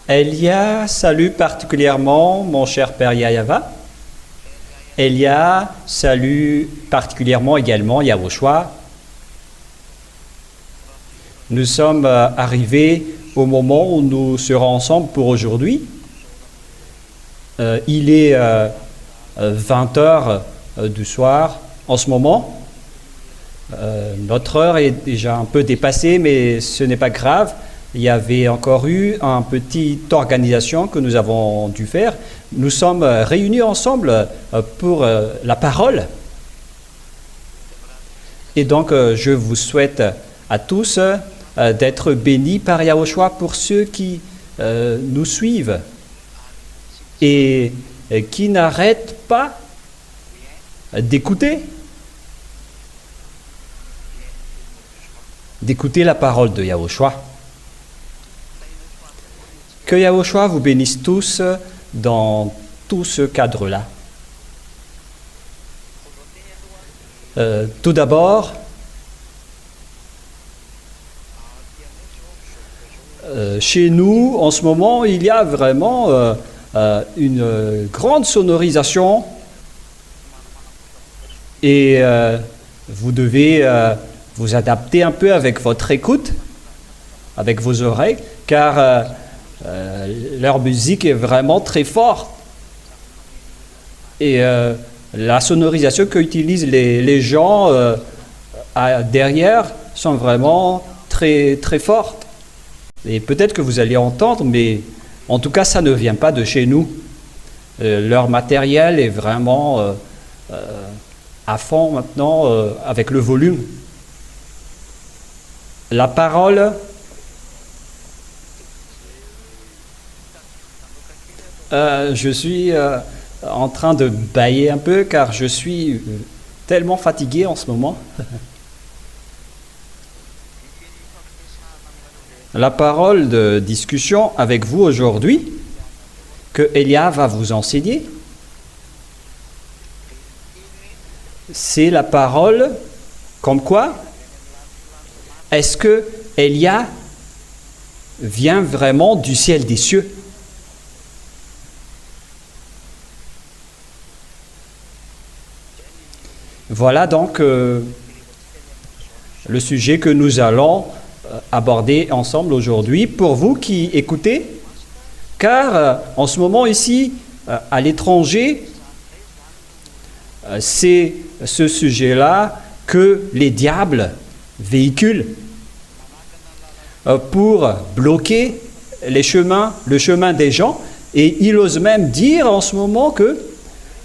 Elia salue particulièrement mon cher père Yayava. Elia salue particulièrement également Yahushua. Nous sommes arrivés au moment où nous serons ensemble pour aujourd'hui. Il est 20 heures du soir en ce moment. Notre heure est déjà un peu dépassée, mais ce n'est pas grave. Il y avait encore eu une petite organisation que nous avons dû faire. Nous sommes réunis ensemble pour la parole. Et donc, je vous souhaite à tous d'être bénis par Yahushua pour ceux qui nous suivent et qui n'arrêtent pas d'écouter la parole de Yahushua. Que Yahushua vous bénisse tous dans tout ce cadre-là. Tout d'abord, chez nous, en ce moment, il y a vraiment une grande sonorisation et vous devez vous adapter un peu avec votre écoute, avec vos oreilles, car leur musique est vraiment très forte. Et la sonorisation qu'utilisent les gens derrière sont vraiment très, très fortes. Et peut-être que vous allez entendre, mais en tout cas, ça ne vient pas de chez nous. Leur matériel est vraiment à fond maintenant avec le volume. La parole... je suis en train de bâiller un peu car je suis tellement fatigué en ce moment. La parole de discussion avec vous aujourd'hui que Elia va vous enseigner, c'est la parole comme quoi est-ce que Elia vient vraiment du ciel des cieux? Voilà donc le sujet que nous allons aborder ensemble aujourd'hui pour vous qui écoutez, car en ce moment ici, à l'étranger, c'est ce sujet-là que les diables véhiculent pour bloquer le chemin des gens, et ils osent même dire en ce moment que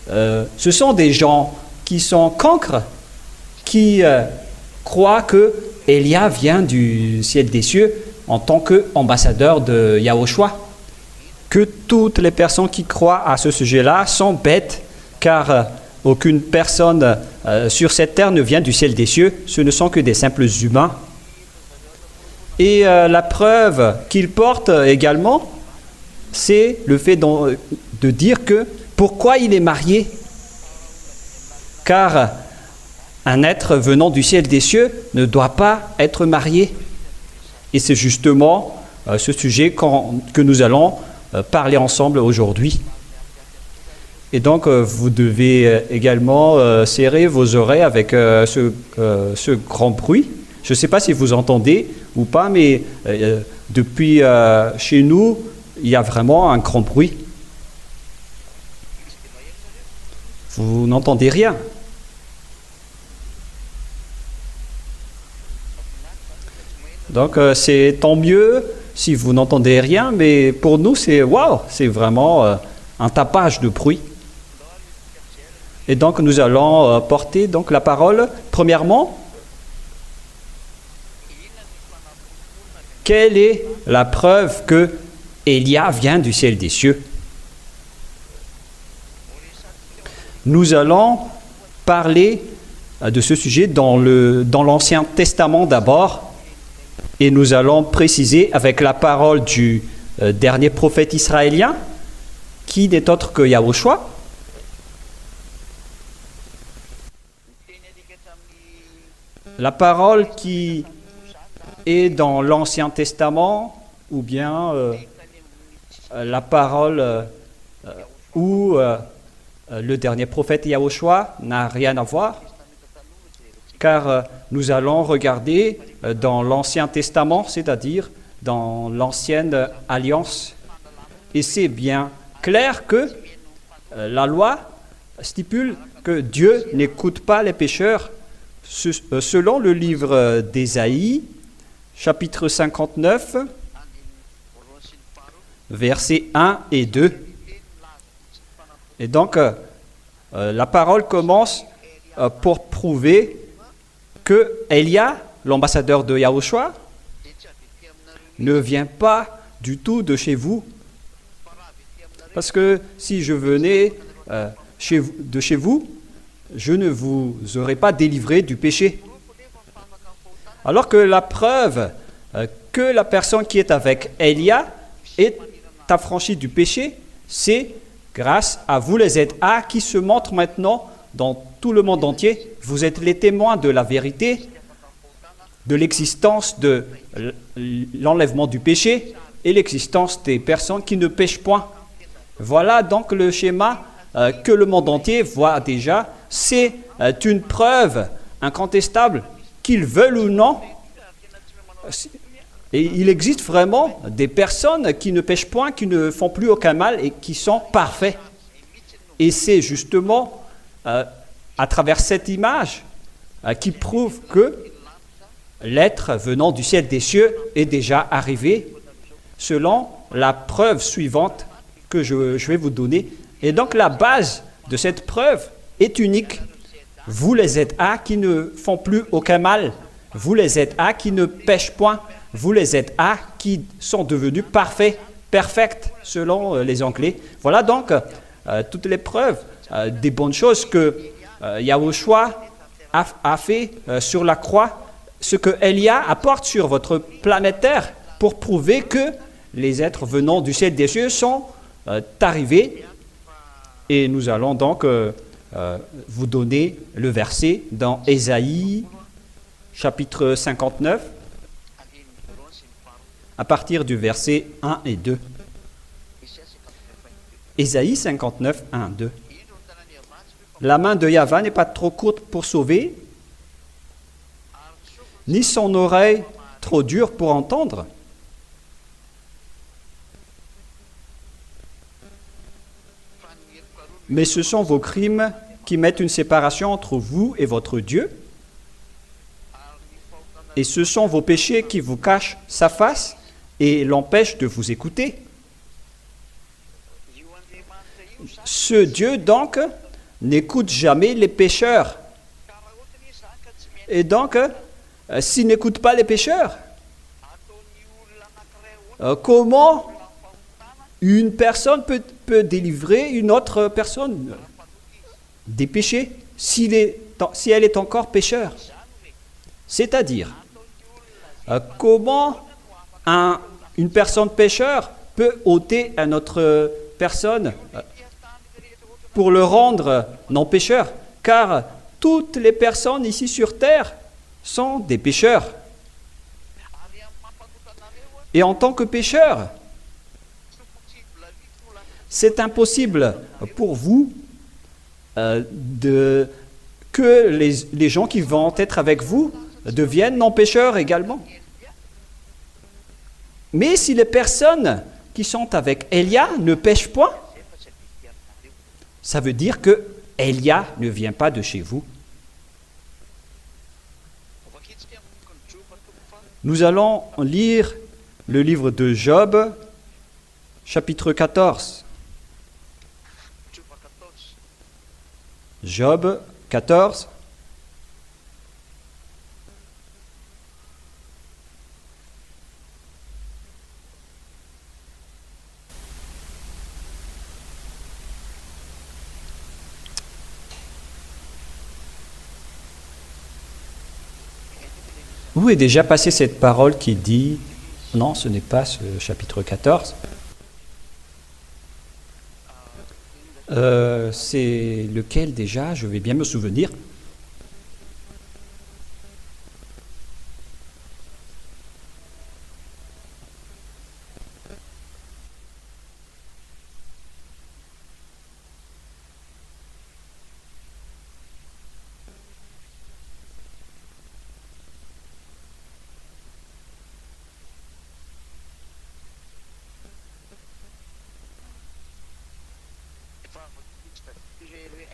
ce sont des gens qui sont cancres, qui croient que Elia vient du ciel des cieux en tant qu'ambassadeur de Yahushua. Que toutes les personnes qui croient à ce sujet-là sont bêtes, car aucune personne sur cette terre ne vient du ciel des cieux, ce ne sont que des simples humains. Et la preuve qu'ils portent également, c'est le fait de dire que pourquoi il est marié. Car un être venant du ciel des cieux ne doit pas être marié. Et c'est justement ce sujet que nous allons parler ensemble aujourd'hui. Et donc, vous devez également serrer vos oreilles avec ce grand bruit. Je ne sais pas si vous entendez ou pas, mais depuis chez nous, il y a vraiment un grand bruit. Vous n'entendez rien. Donc, c'est tant mieux si vous n'entendez rien, mais pour nous, c'est waouh, c'est vraiment un tapage de bruit. Et donc, nous allons porter donc la parole. Premièrement, quelle est la preuve que Elia vient du ciel des cieux? Nous allons parler de ce sujet dans l'Ancien Testament d'abord, et nous allons préciser avec la parole du dernier prophète israélien, qui n'est autre que Yahushua. La parole qui est dans l'Ancien Testament, ou bien la parole où le dernier prophète Yahushua n'a rien à voir, car nous allons regarder dans l'Ancien Testament, c'est-à-dire dans l'Ancienne Alliance, et c'est bien clair que la loi stipule que Dieu n'écoute pas les pécheurs. Selon le livre d'Ésaïe, chapitre 59, versets 1 et 2. Et donc, la parole commence pour prouver que Élia, l'ambassadeur de Yahushua, ne vient pas du tout de chez vous. Parce que si je venais de chez vous, je ne vous aurais pas délivré du péché. Alors que la preuve que la personne qui est avec Élia est affranchie du péché, c'est grâce à vous les ZA qui se montrent maintenant dans tout le monde entier. Vous êtes les témoins de la vérité, de l'existence de l'enlèvement du péché et l'existence des personnes qui ne pêchent point. Voilà donc le schéma que le monde entier voit déjà. C'est une preuve incontestable, qu'ils veulent ou non. Et il existe vraiment des personnes qui ne pêchent point, qui ne font plus aucun mal et qui sont parfaits. Et c'est justement à travers cette image qui prouve que l'être venant du ciel des cieux est déjà arrivé, selon la preuve suivante que je vais vous donner. Et donc la base de cette preuve est unique. Vous les ZA qui ne font plus aucun mal, vous les ZA qui ne pêchent point, vous les ZA qui sont devenus parfaits, perfects selon les Anglais. Voilà donc toutes les preuves des bonnes choses que Yahushua a fait sur la croix, ce que Élia apporte sur votre planète Terre pour prouver que les êtres venant du ciel des cieux sont arrivés. Et nous allons donc vous donner le verset dans Ésaïe, chapitre 59, à partir du verset 1 et 2. Ésaïe 59, 1, 2. La main de Yahvé n'est pas trop courte pour sauver, ni son oreille trop dure pour entendre. Mais ce sont vos crimes qui mettent une séparation entre vous et votre Dieu. Et ce sont vos péchés qui vous cachent sa face et l'empêchent de vous écouter. Ce Dieu, donc, n'écoute jamais les pécheurs. Et donc, s'il n'écoute pas les pécheurs, comment une personne peut délivrer une autre personne des péchés si elle est encore pécheur? C'est-à-dire, comment une personne pécheur peut ôter à une autre personne pour le rendre non pécheur? Car toutes les personnes ici sur terre sont des pécheurs. Et en tant que pécheur, c'est impossible pour vous que les gens qui vont être avec vous deviennent non-pécheurs également. Mais si les personnes qui sont avec Élia ne pêchent point, ça veut dire que Élia ne vient pas de chez vous. Nous allons lire le livre de Job, chapitre 14. Job 14. Où est déjà passée cette parole qui dit... Non, ce n'est pas ce chapitre 14. C'est lequel déjà? Je vais bien me souvenir.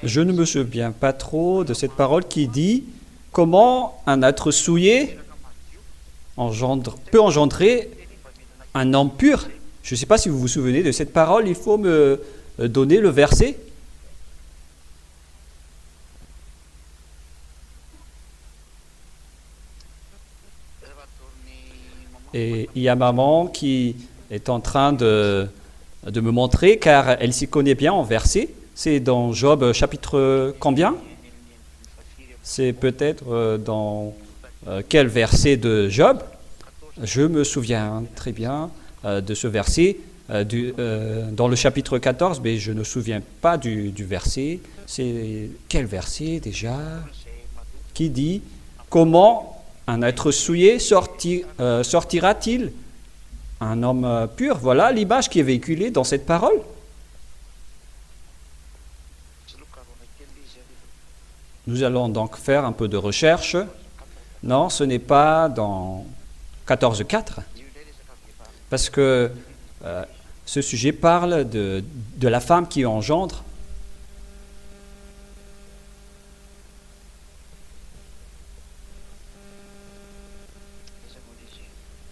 Je ne me souviens pas trop de cette parole qui dit comment un être souillé peut engendrer un homme pur. Je ne sais pas si vous vous souvenez de cette parole, il faut me donner le verset. Et il y a maman qui est en train de me montrer, car elle s'y connaît bien en verset. C'est dans Job chapitre combien? C'est peut-être dans quel verset de Job? Je me souviens très bien de ce verset dans le chapitre 14, mais je ne me souviens pas du verset. C'est quel verset déjà? Qui dit comment un être souillé sortira-t-il un homme pur? Voilà l'image qui est véhiculée dans cette parole. Nous allons donc faire un peu de recherche. Non, ce n'est pas dans 14.4, parce que ce sujet parle de la femme qui engendre.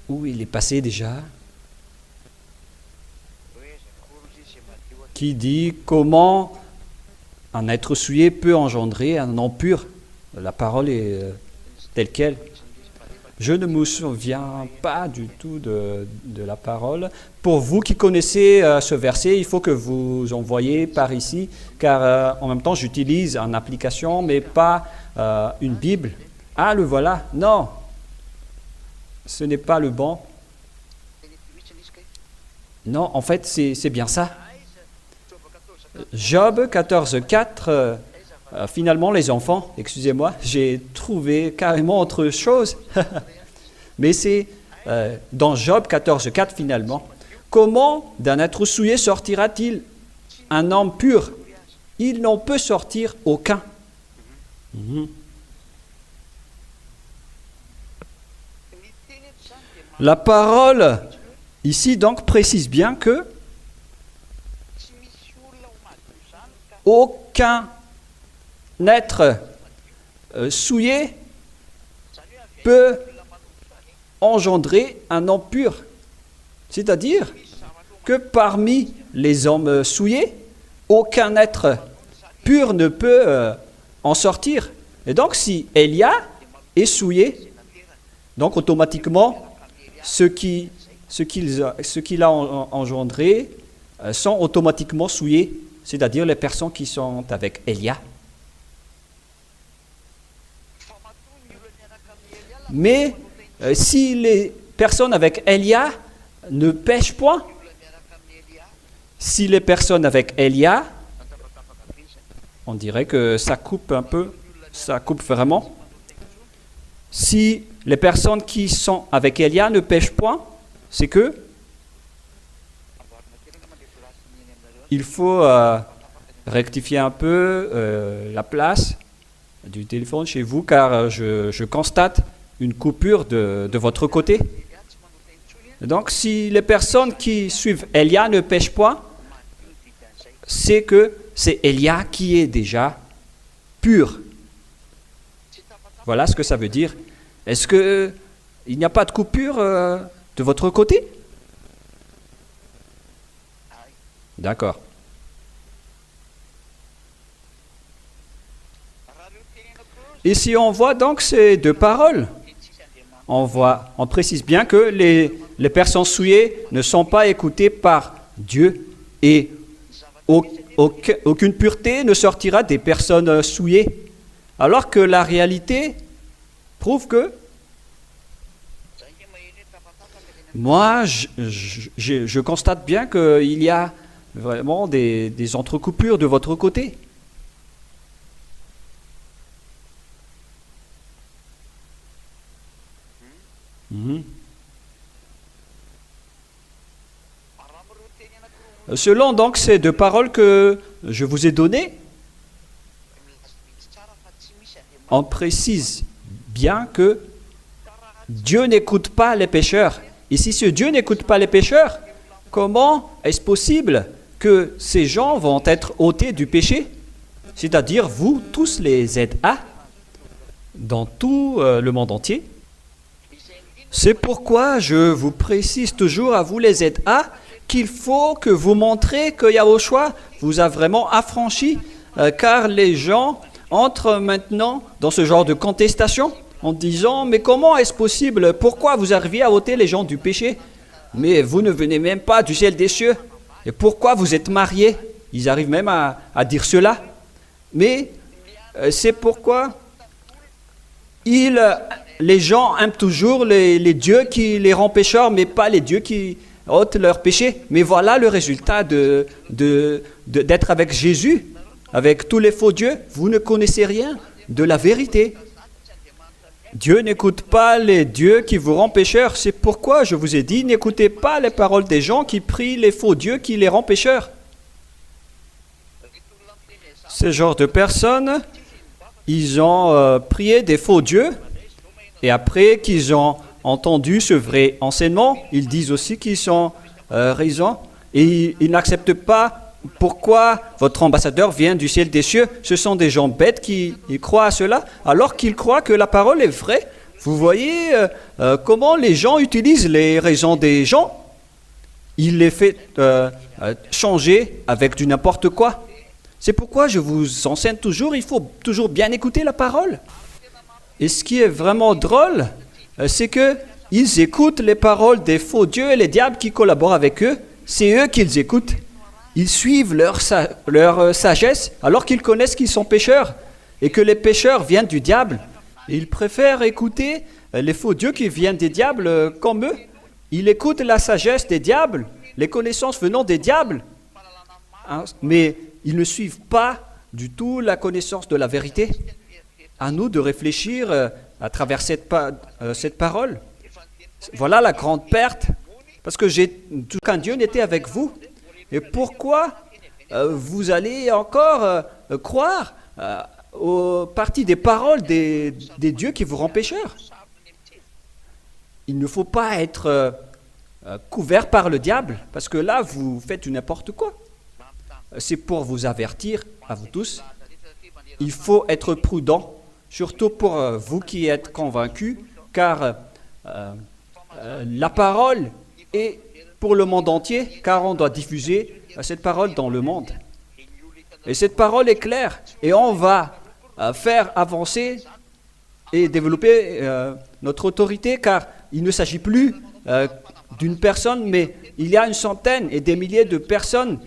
Où il est passé déjà? Qui dit comment un être souillé peut engendrer un homme pur? La parole est telle quelle. Je ne me souviens pas du tout de la parole. Pour vous qui connaissez ce verset, il faut que vous envoyiez par ici, car en même temps j'utilise une application, mais pas une Bible. Ah, le voilà. Non, ce n'est pas le bon. Non, en fait, c'est bien ça. Job 14.4, finalement les enfants, excusez-moi, j'ai trouvé carrément autre chose. Mais c'est dans Job 14.4 finalement. Comment d'un être souillé sortira-t-il un homme pur? Il n'en peut sortir aucun. La parole ici donc précise bien que aucun être souillé peut engendrer un homme pur. C'est-à-dire que parmi les hommes souillés, aucun être pur ne peut en sortir. Et donc si Élia est souillé, donc automatiquement, ce qu'il a engendré sont automatiquement souillés, c'est-à-dire les personnes qui sont avec Élia. Mais si les personnes avec Élia ne pêchent point, si les personnes avec Élia, on dirait que ça coupe un peu, ça coupe vraiment. Si les personnes qui sont avec Élia ne pêchent point, c'est que il faut rectifier un peu la place du téléphone chez vous, car je constate une coupure de votre côté. Donc, si les personnes qui suivent Élia ne pêchent point, c'est que c'est Élia qui est déjà pur. Voilà ce que ça veut dire. Est-ce qu'il n'y a pas de coupure de votre côté? D'accord. Ici, on voit donc ces deux paroles. On précise bien que les personnes souillées ne sont pas écoutées par Dieu et aucune pureté ne sortira des personnes souillées. Alors que la réalité prouve que moi, je constate bien qu'il y a vraiment des entrecoupures de votre côté. Selon donc ces deux paroles que je vous ai données, on précise bien que Dieu n'écoute pas les pécheurs. Et si ce Dieu n'écoute pas les pécheurs, comment est-ce possible que ces gens vont être ôtés du péché, c'est-à-dire vous tous les ZA, dans tout le monde entier. C'est pourquoi je vous précise toujours à vous les ZA qu'il faut que vous montrez que Yahushua vous a vraiment affranchi, car les gens entrent maintenant dans ce genre de contestation en disant « Mais comment est-ce possible? Pourquoi vous arrivez à ôter les gens du péché? Mais vous ne venez même pas du ciel des cieux. Et pourquoi vous êtes mariés ?» Ils arrivent même à dire cela. Mais c'est pourquoi les gens aiment toujours les dieux qui les rendent pécheurs, mais pas les dieux qui ôtent leurs péchés. Mais voilà le résultat d'être avec Jésus, avec tous les faux dieux. Vous ne connaissez rien de la vérité. Dieu n'écoute pas les dieux qui vous rendent pécheurs. C'est pourquoi je vous ai dit, n'écoutez pas les paroles des gens qui prient les faux dieux qui les rendent pécheurs. Ce genre de personnes, ils ont prié des faux dieux, et après qu'ils ont entendu ce vrai enseignement, ils disent aussi qu'ils sont raisons, et ils n'acceptent pas pourquoi votre ambassadeur vient du ciel des cieux. Ce sont des gens bêtes qui croient à cela, alors qu'ils croient que la parole est vraie. Vous voyez comment les gens utilisent les raisons des gens. Ils les font changer avec du n'importe quoi. C'est pourquoi je vous enseigne toujours, il faut toujours bien écouter la parole. Et ce qui est vraiment drôle, c'est qu'ils écoutent les paroles des faux dieux et les diables qui collaborent avec eux. C'est eux qu'ils écoutent. Ils suivent leur sagesse alors qu'ils connaissent qu'ils sont pécheurs et que les pécheurs viennent du diable. Et ils préfèrent écouter les faux dieux qui viennent des diables comme eux. Ils écoutent la sagesse des diables, les connaissances venant des diables. Mais ils ne suivent pas du tout la connaissance de la vérité. À nous de réfléchir à travers cette parole. Voilà la grande perte, parce que aucun Dieu n'était avec vous. Et pourquoi vous allez encore croire aux parties des paroles des dieux qui vous rendent pécheurs? Il ne faut pas être couvert par le diable, parce que là, vous faites du n'importe quoi. C'est pour vous avertir, à vous tous, il faut être prudent, surtout pour vous qui êtes convaincus, car la parole est pour le monde entier, car on doit diffuser cette parole dans le monde. Et cette parole est claire, et on va faire avancer et développer notre autorité, car il ne s'agit plus d'une personne, mais il y a une centaine et des milliers de personnes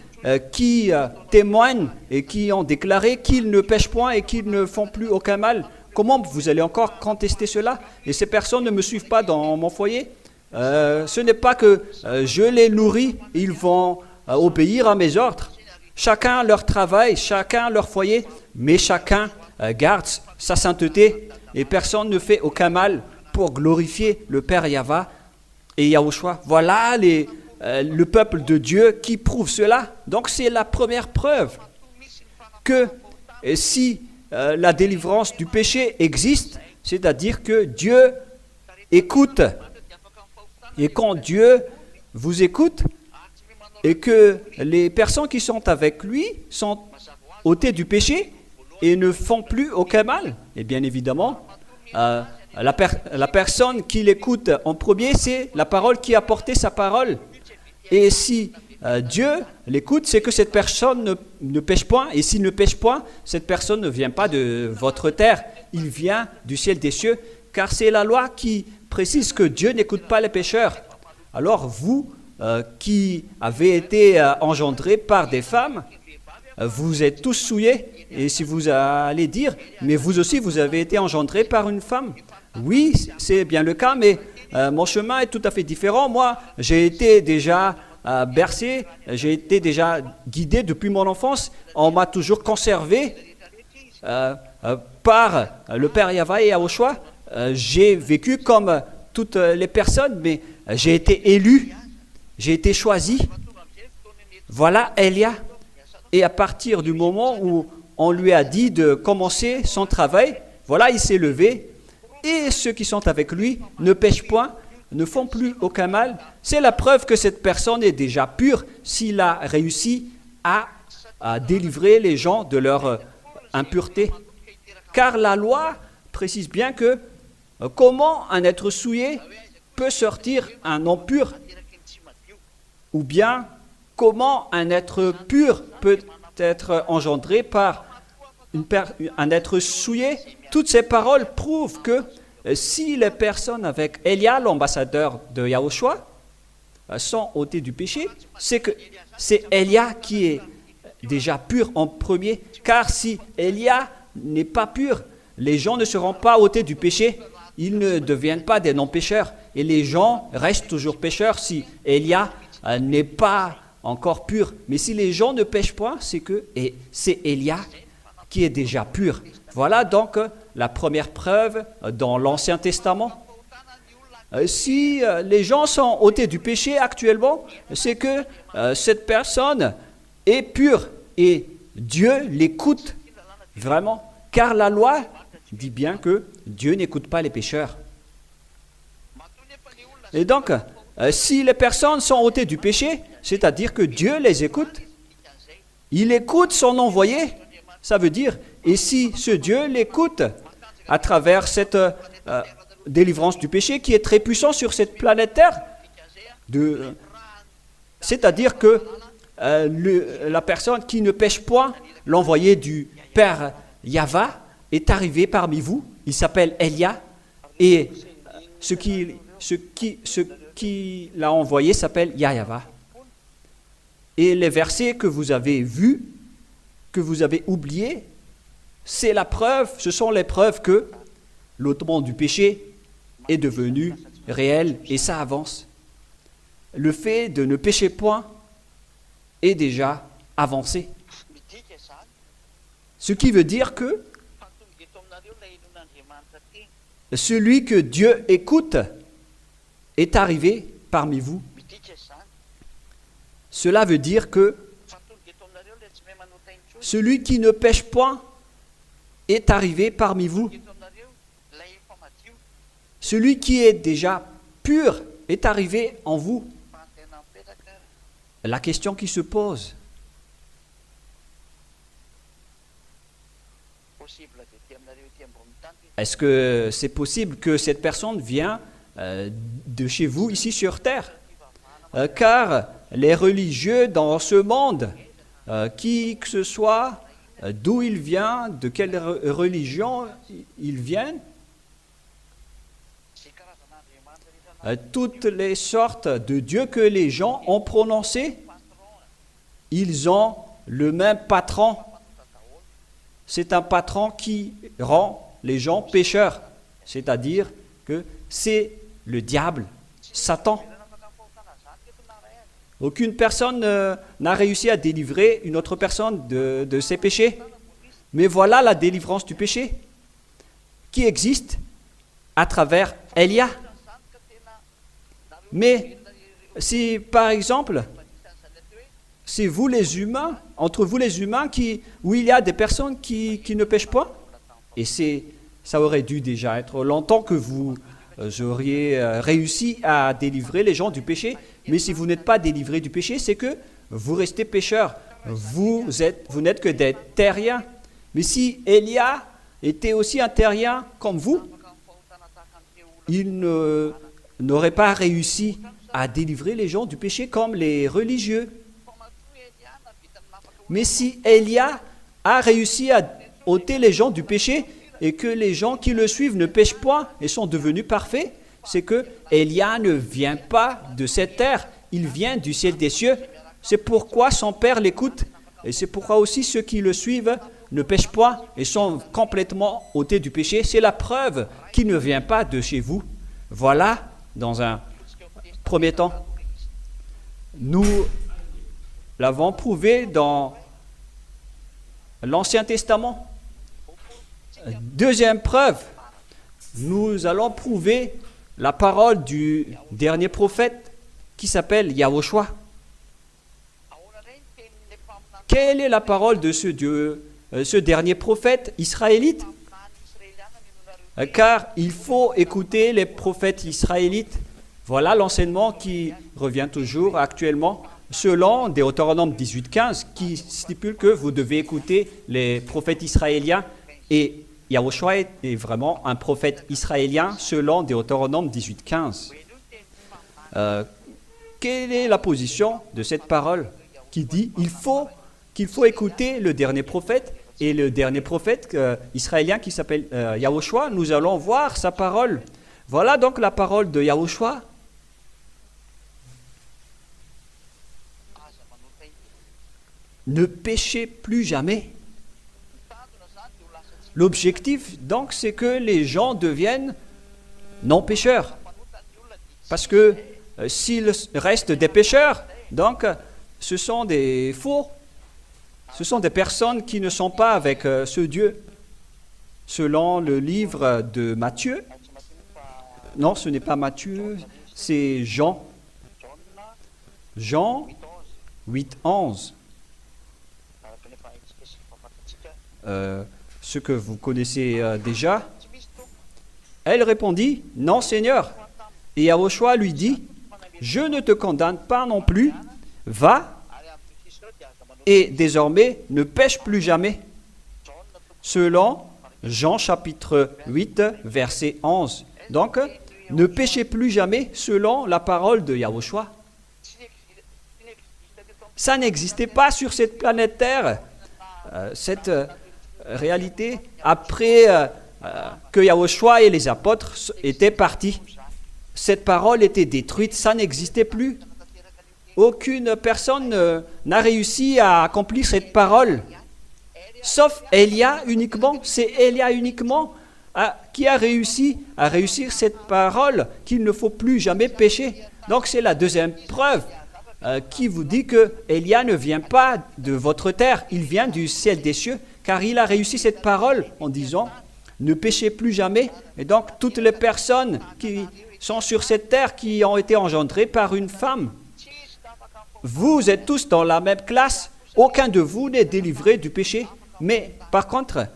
qui témoignent et qui ont déclaré qu'ils ne pêchent point et qu'ils ne font plus aucun mal. Comment vous allez encore contester cela? Et ces personnes ne me suivent pas dans mon foyer. Ce n'est pas que je les nourris, ils vont obéir à mes ordres. Chacun leur travail, chacun leur foyer, mais chacun garde sa sainteté et personne ne fait aucun mal pour glorifier le Père Yahva et Yahushua. Voilà le peuple de Dieu qui prouve cela. Donc c'est la première preuve que si la délivrance du péché existe, c'est-à-dire que Dieu écoute. Et quand Dieu vous écoute et que les personnes qui sont avec lui sont ôtées du péché et ne font plus aucun mal, et bien évidemment, la personne qui l'écoute en premier, c'est la parole qui a porté sa parole. Et si Dieu l'écoute, c'est que cette personne ne pêche point. Et s'il ne pêche point, cette personne ne vient pas de votre terre. Il vient du ciel des cieux. Car c'est la loi qui précise que Dieu n'écoute pas les pécheurs. Alors vous, qui avez été engendrés par des femmes, vous êtes tous souillés. Et si vous allez dire, mais vous aussi, vous avez été engendrés par une femme. Oui, c'est bien le cas, mais mon chemin est tout à fait différent. Moi, j'ai été déjà bercé, j'ai été déjà guidé depuis mon enfance. On m'a toujours conservé par le Père Yahva et Yahushua. J'ai vécu comme toutes les personnes, mais j'ai été élu, j'ai été choisi. Voilà Elia. Et à partir du moment où on lui a dit de commencer son travail, voilà, il s'est levé. Et ceux qui sont avec lui ne pêchent point, ne font plus aucun mal. C'est la preuve que cette personne est déjà pure s'il a réussi à délivrer les gens de leur impureté. Car la loi précise bien que comment un être souillé peut sortir un non pur, ou bien comment un être pur peut être engendré par un être souillé. Toutes ces paroles prouvent que si les personnes avec Élia, l'ambassadeur de Yahushua, sont ôtées du péché, c'est que c'est Élia qui est déjà pur en premier. Car si Élia n'est pas pur, les gens ne seront pas ôtés du péché. Ils ne deviennent pas des non-pécheurs. Et les gens restent toujours pécheurs si Élia n'est pas encore pur. Mais si les gens ne pêchent pas, c'est que c'est Élia qui est déjà pur. Voilà donc la première preuve dans l'Ancien Testament. Si les gens sont ôtés du péché actuellement, c'est que cette personne est pure et Dieu l'écoute vraiment. Car la loi dit bien que Dieu n'écoute pas les pécheurs. Et donc, si les personnes sont ôtées du péché, c'est-à-dire que Dieu les écoute, il écoute son envoyé, ça veut dire, et si ce Dieu l'écoute à travers cette délivrance du péché qui est très puissant sur cette planète Terre, c'est-à-dire que la personne qui ne pêche point, l'envoyé du Père Yahva, est arrivé parmi vous, il s'appelle Élia, et ce qui l'a envoyé s'appelle Yahva. Et les versets que vous avez vus, que vous avez oubliés, c'est la preuve, ce sont les preuves que l'ôtement du péché est devenu réel et ça avance. Le fait de ne pécher point est déjà avancé. Ce qui veut dire que celui que Dieu écoute est arrivé parmi vous. Cela veut dire que celui qui ne pêche point est arrivé parmi vous. Celui qui est déjà pur est arrivé en vous. La question qui se pose, est-ce que c'est possible que cette personne vienne de chez vous, ici sur terre? Car les religieux dans ce monde, qui que ce soit, d'où ils viennent, de quelle religion ils viennent, toutes les sortes de dieux que les gens ont prononcés, ils ont le même patron. C'est un patron qui rend les gens pécheurs, c'est-à-dire que c'est le diable, Satan. Aucune personne n'a réussi à délivrer une autre personne de ses péchés. Mais voilà la délivrance du péché qui existe à travers Élia. Mais si, par exemple, c'est vous les humains, entre vous les humains, où il y a des personnes qui ne pêchent pas, et ça aurait dû déjà être longtemps que vous auriez réussi à délivrer les gens du péché, mais si vous n'êtes pas délivrés du péché, c'est que vous restez pécheurs. Vous n'êtes que des terriens. Mais si Élia était aussi un terrien comme vous, il n'aurait pas réussi à délivrer les gens du péché comme les religieux. Mais si Élia a réussi à ôter les gens du péché et que les gens qui le suivent ne pêchent point et sont devenus parfaits, c'est que Élia ne vient pas de cette terre, il vient du ciel des cieux. C'est pourquoi son Père l'écoute et c'est pourquoi aussi ceux qui le suivent ne pêchent point et sont complètement ôtés du péché. C'est la preuve qu'il ne vient pas de chez vous. Voilà, dans un premier temps, nous l'avons prouvé dans l'Ancien Testament. Deuxième preuve, nous allons prouver la parole du dernier prophète qui s'appelle Yahushua. Quelle est la parole de ce dernier prophète israélite? Car il faut écouter les prophètes israélites. Voilà l'enseignement qui revient toujours actuellement selon Deutéronome 18:15, qui stipule que vous devez écouter les prophètes israéliens, et Yahushua est vraiment un prophète israélien selon Deutéronome 18:15. Quelle est la position de cette parole qui dit qu'il faut écouter le dernier prophète, et le dernier prophète israélien qui s'appelle Yahushua? Nous allons voir sa parole. Voilà donc la parole de Yahushua. Ne péchez plus jamais. L'objectif, donc, c'est que les gens deviennent non-pécheurs. Parce que s'il reste des pécheurs, donc, ce sont des faux. Ce sont des personnes qui ne sont pas avec ce Dieu. Selon le livre de Matthieu, non, ce n'est pas Matthieu, c'est Jean. Jean 8:11. Ce que vous connaissez déjà. Elle répondit, « Non, Seigneur. » Et Yahushua lui dit, « Je ne te condamne pas non plus. Va et désormais ne pêche plus jamais. » Selon Jean chapitre 8, verset 11. Donc, ne péchez plus jamais selon la parole de Yahushua. Ça n'existait pas sur cette planète Terre. Cette réalité, après que Yahushua et les apôtres étaient partis, cette parole était détruite, ça n'existait plus. Aucune personne n'a réussi à accomplir cette parole, sauf Élia uniquement. C'est Élia uniquement qui a réussi à réussir cette parole qu'il ne faut plus jamais pécher. Donc c'est la deuxième preuve qui vous dit que Élia ne vient pas de votre terre, il vient du ciel des cieux, car il a réussi cette parole en disant « Ne péchez plus jamais ». Et donc toutes les personnes qui sont sur cette terre, qui ont été engendrées par une femme, vous êtes tous dans la même classe, aucun de vous n'est délivré du péché. Mais par contre,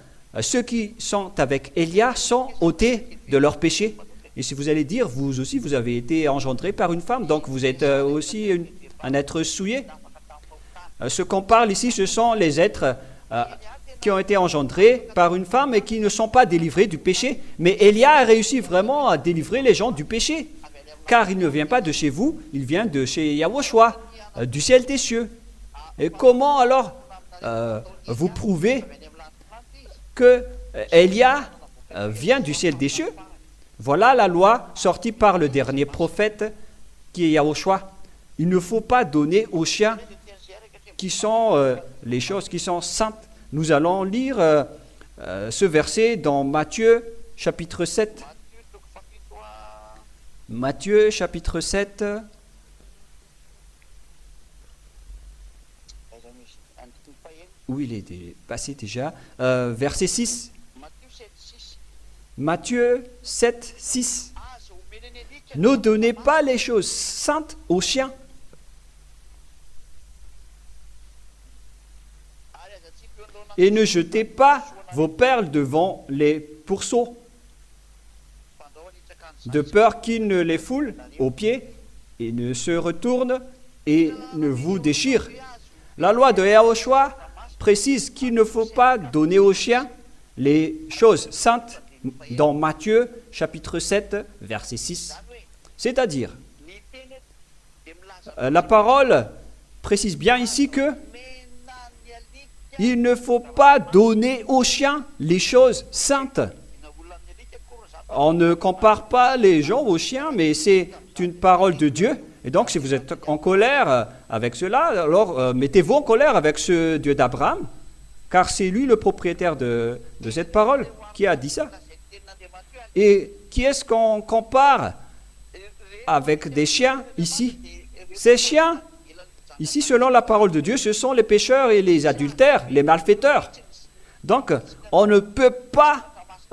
ceux qui sont avec Élia sont ôtés de leur péché. Et si vous allez dire, vous aussi, vous avez été engendré par une femme, donc vous êtes aussi un être souillé. Ce qu'on parle ici, ce sont les êtres qui ont été engendrés par une femme et qui ne sont pas délivrés du péché. Mais Élia a réussi vraiment à délivrer les gens du péché, car il ne vient pas de chez vous, il vient de chez Yahushua, du ciel des cieux. Et comment alors vous prouvez que Élia vient du ciel des cieux? Voilà la loi sortie par le dernier prophète qui est Yahushua. Il ne faut pas donner aux chiens qui sont les choses qui sont saintes. Nous allons lire ce verset dans Matthieu chapitre 7. Matthieu chapitre 7. Où il était passé déjà. Verset 6. Matthieu 7, 6. Ne donnez pas les choses saintes aux chiens. Et ne jetez pas vos perles devant les pourceaux, de peur qu'ils ne les foulent aux pieds et ne se retournent et ne vous déchirent. La loi de Yahushua précise qu'il ne faut pas donner aux chiens les choses saintes dans Matthieu chapitre 7, verset 6. C'est-à-dire, la parole précise bien ici que il ne faut pas donner aux chiens les choses saintes. On ne compare pas les gens aux chiens, mais c'est une parole de Dieu. Et donc, si vous êtes en colère avec cela, alors mettez-vous en colère avec ce Dieu d'Abraham, car c'est lui le propriétaire de cette parole qui a dit ça. Et qui est-ce qu'on compare avec des chiens ici? Ces chiens, ici, selon la parole de Dieu, ce sont les pécheurs et les adultères, les malfaiteurs. Donc, on ne peut pas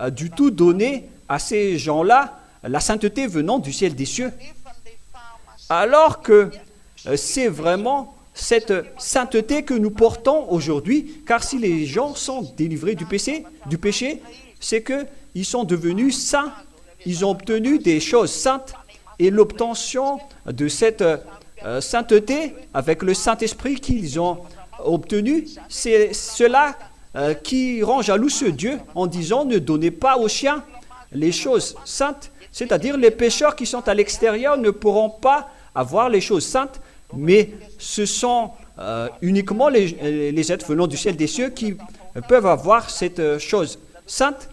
du tout donner à ces gens-là la sainteté venant du ciel des cieux. Alors que c'est vraiment cette sainteté que nous portons aujourd'hui, car si les gens sont délivrés du péché, c'est qu'ils sont devenus saints, ils ont obtenu des choses saintes, et l'obtention de cette sainteté, avec le Saint-Esprit qu'ils ont obtenu, c'est cela qui rend jaloux ce Dieu en disant ne donnez pas aux chiens les choses saintes, c'est-à-dire les pécheurs qui sont à l'extérieur ne pourront pas avoir les choses saintes, mais ce sont uniquement les êtres venant du ciel des cieux qui peuvent avoir cette chose sainte.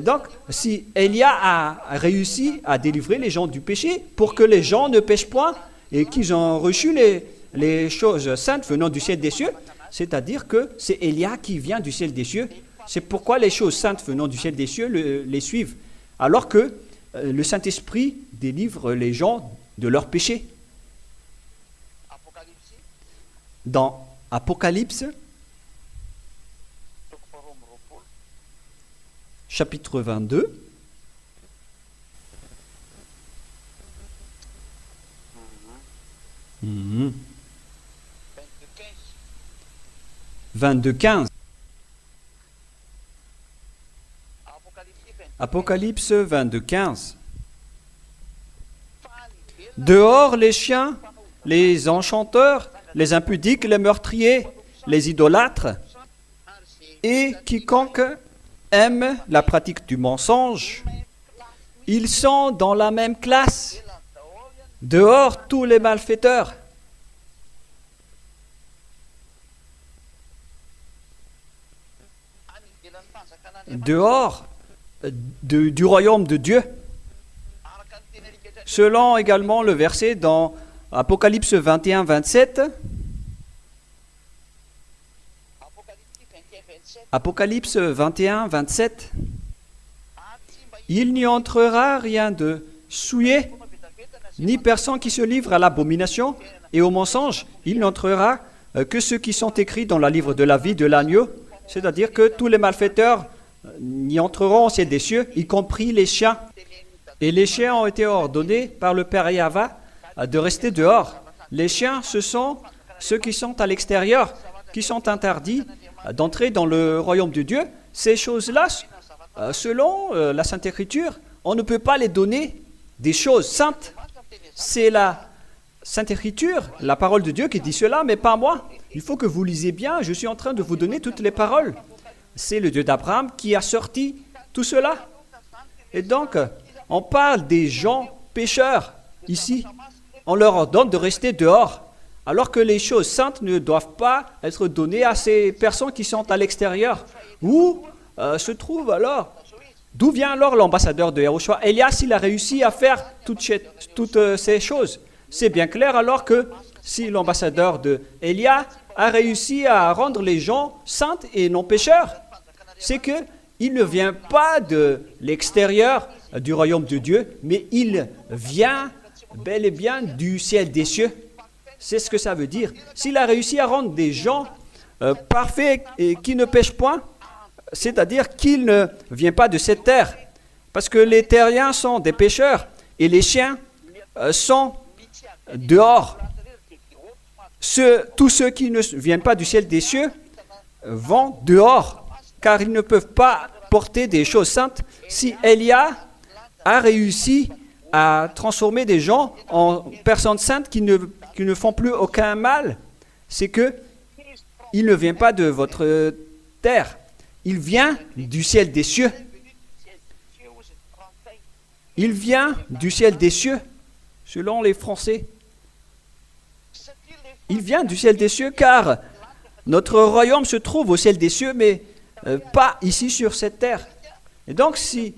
Donc, si Élia a réussi à délivrer les gens du péché pour que les gens ne pêchent point et qu'ils ont reçu les choses saintes venant du ciel des cieux, c'est-à-dire que c'est Élia qui vient du ciel des cieux. C'est pourquoi les choses saintes venant du ciel des cieux les suivent, alors que le Saint-Esprit délivre les gens de leurs péchés. Dans Apocalypse, chapitre 22, mmh. 22-15. Apocalypse 22-15. Dehors les chiens, les enchanteurs, les impudiques, les meurtriers, les idolâtres, et quiconque aime la pratique du mensonge, ils sont dans la même classe. Dehors tous les malfaiteurs. Dehors du royaume de Dieu. Selon également le verset dans Apocalypse 21-27, Apocalypse 21-27, il n'y entrera rien de souillé, ni personne qui se livre à l'abomination et au mensonge. Il n'entrera que ceux qui sont écrits dans le livre de la vie de l'agneau, c'est-à-dire que tous les malfaiteurs n'y entreront au ciel des cieux, y compris les chiens. Et les chiens ont été ordonnés par le Père Yahva de rester dehors. Les chiens, ce sont ceux qui sont à l'extérieur, qui sont interdits d'entrer dans le royaume de Dieu. Ces choses-là, selon la Sainte Écriture, on ne peut pas les donner des choses saintes. C'est la Sainte Écriture, la parole de Dieu qui dit cela, mais pas moi. Il faut que vous lisiez bien, je suis en train de vous donner toutes les paroles. C'est le Dieu d'Abraham qui a sorti tout cela. Et donc, on parle des gens pécheurs ici. On leur ordonne de rester dehors, alors que les choses saintes ne doivent pas être données à ces personnes qui sont à l'extérieur. Où se trouve alors, d'où vient alors l'ambassadeur de Yahushua? Elias, il a réussi à faire toutes ces choses. C'est bien clair alors que si l'ambassadeur de Élia a réussi à rendre les gens saints et non pécheurs, c'est qu'il ne vient pas de l'extérieur du royaume de Dieu, mais il vient bel et bien du ciel des cieux. C'est ce que ça veut dire. S'il a réussi à rendre des gens parfaits et qui ne pêchent point, c'est-à-dire qu'il ne vient pas de cette terre, parce que les terriens sont des pécheurs et les chiens sont dehors. Tous ceux qui ne viennent pas du ciel des cieux vont dehors, car ils ne peuvent pas porter des choses saintes. Si Élia a réussi à transformer des gens en personnes saintes qui ne font plus aucun mal, c'est que il ne vient pas de votre terre, il vient du ciel des cieux. Il vient du ciel des cieux, selon les Français. Il vient du ciel des cieux, car notre royaume se trouve au ciel des cieux, mais pas ici sur cette terre. Et donc, si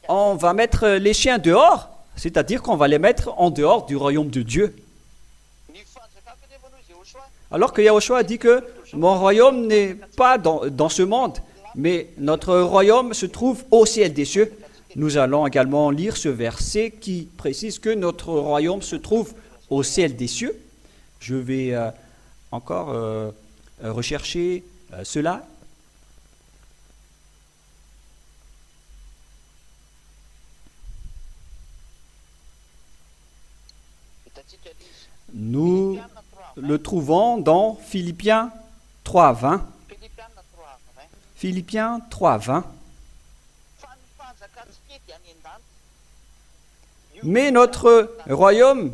on va mettre les chiens dehors, c'est-à-dire qu'on va les mettre en dehors du royaume de Dieu. Alors que Yahushua dit que mon royaume n'est pas dans ce monde, mais notre royaume se trouve au ciel des cieux. Nous allons également lire ce verset qui précise que notre royaume se trouve au ciel des cieux. Je vais encore rechercher cela. Nous le trouvons dans Philippiens 3.20. Philippiens 3.20. Mais notre royaume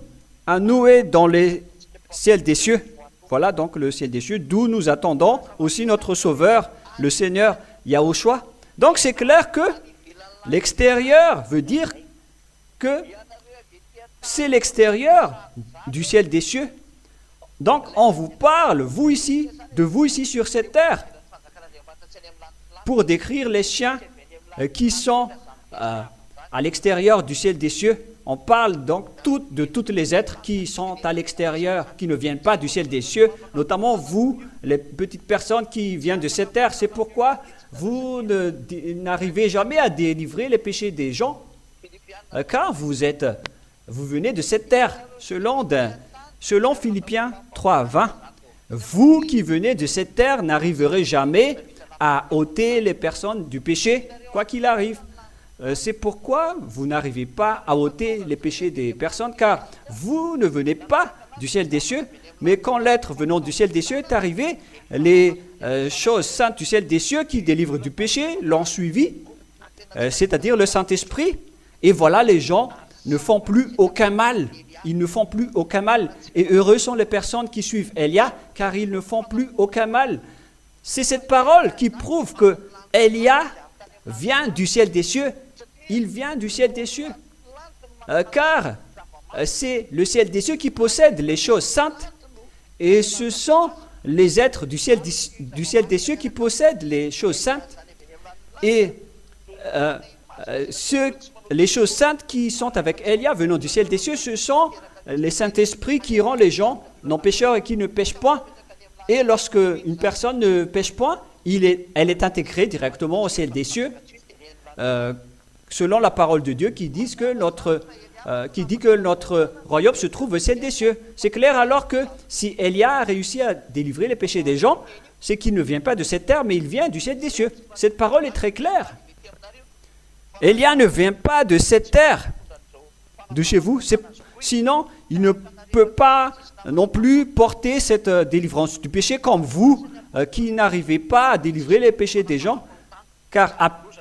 à nouer dans les ciels des cieux. Voilà donc le ciel des cieux, d'où nous attendons aussi notre Sauveur, le Seigneur Yahushua. Donc c'est clair que l'extérieur veut dire que c'est l'extérieur du ciel des cieux. Donc on vous parle, de vous ici sur cette terre, pour décrire les chiens qui sont à l'extérieur du ciel des cieux. On parle donc de tous les êtres qui sont à l'extérieur, qui ne viennent pas du ciel des cieux, notamment vous, les petites personnes qui viennent de cette terre. C'est pourquoi vous n'arrivez jamais à délivrer les péchés des gens, car vous venez de cette terre, selon Philippiens 3:20. Vous qui venez de cette terre n'arriverez jamais à ôter les personnes du péché, quoi qu'il arrive. C'est pourquoi vous n'arrivez pas à ôter les péchés des personnes, car vous ne venez pas du ciel des cieux, mais quand l'être venant du ciel des cieux est arrivé, les choses saintes du ciel des cieux qui délivrent du péché l'ont suivi, c'est-à-dire le Saint-Esprit. Et voilà, les gens ne font plus aucun mal. Ils ne font plus aucun mal. Et heureux sont les personnes qui suivent Élia, car ils ne font plus aucun mal. C'est cette parole qui prouve que Élia vient du ciel des cieux. Il vient du ciel des cieux, car c'est le ciel des cieux qui possède les choses saintes, et ce sont les êtres du ciel des cieux qui possèdent les choses saintes, et les choses saintes qui sont avec Élia venant du ciel des cieux, ce sont les Saint-Esprits qui rend les gens non pécheurs et qui ne pêchent point. Et lorsque une personne ne pêche point, elle est intégrée directement au ciel des cieux, selon la parole de Dieu qui dit que notre royaume se trouve au ciel des cieux. C'est clair alors que si Élia a réussi à délivrer les péchés des gens, c'est qu'il ne vient pas de cette terre, mais il vient du ciel des cieux. Cette parole est très claire. Élia ne vient pas de cette terre, de chez vous, sinon il ne peut pas non plus porter cette délivrance du péché comme vous, qui n'arrivez pas à délivrer les péchés des gens, car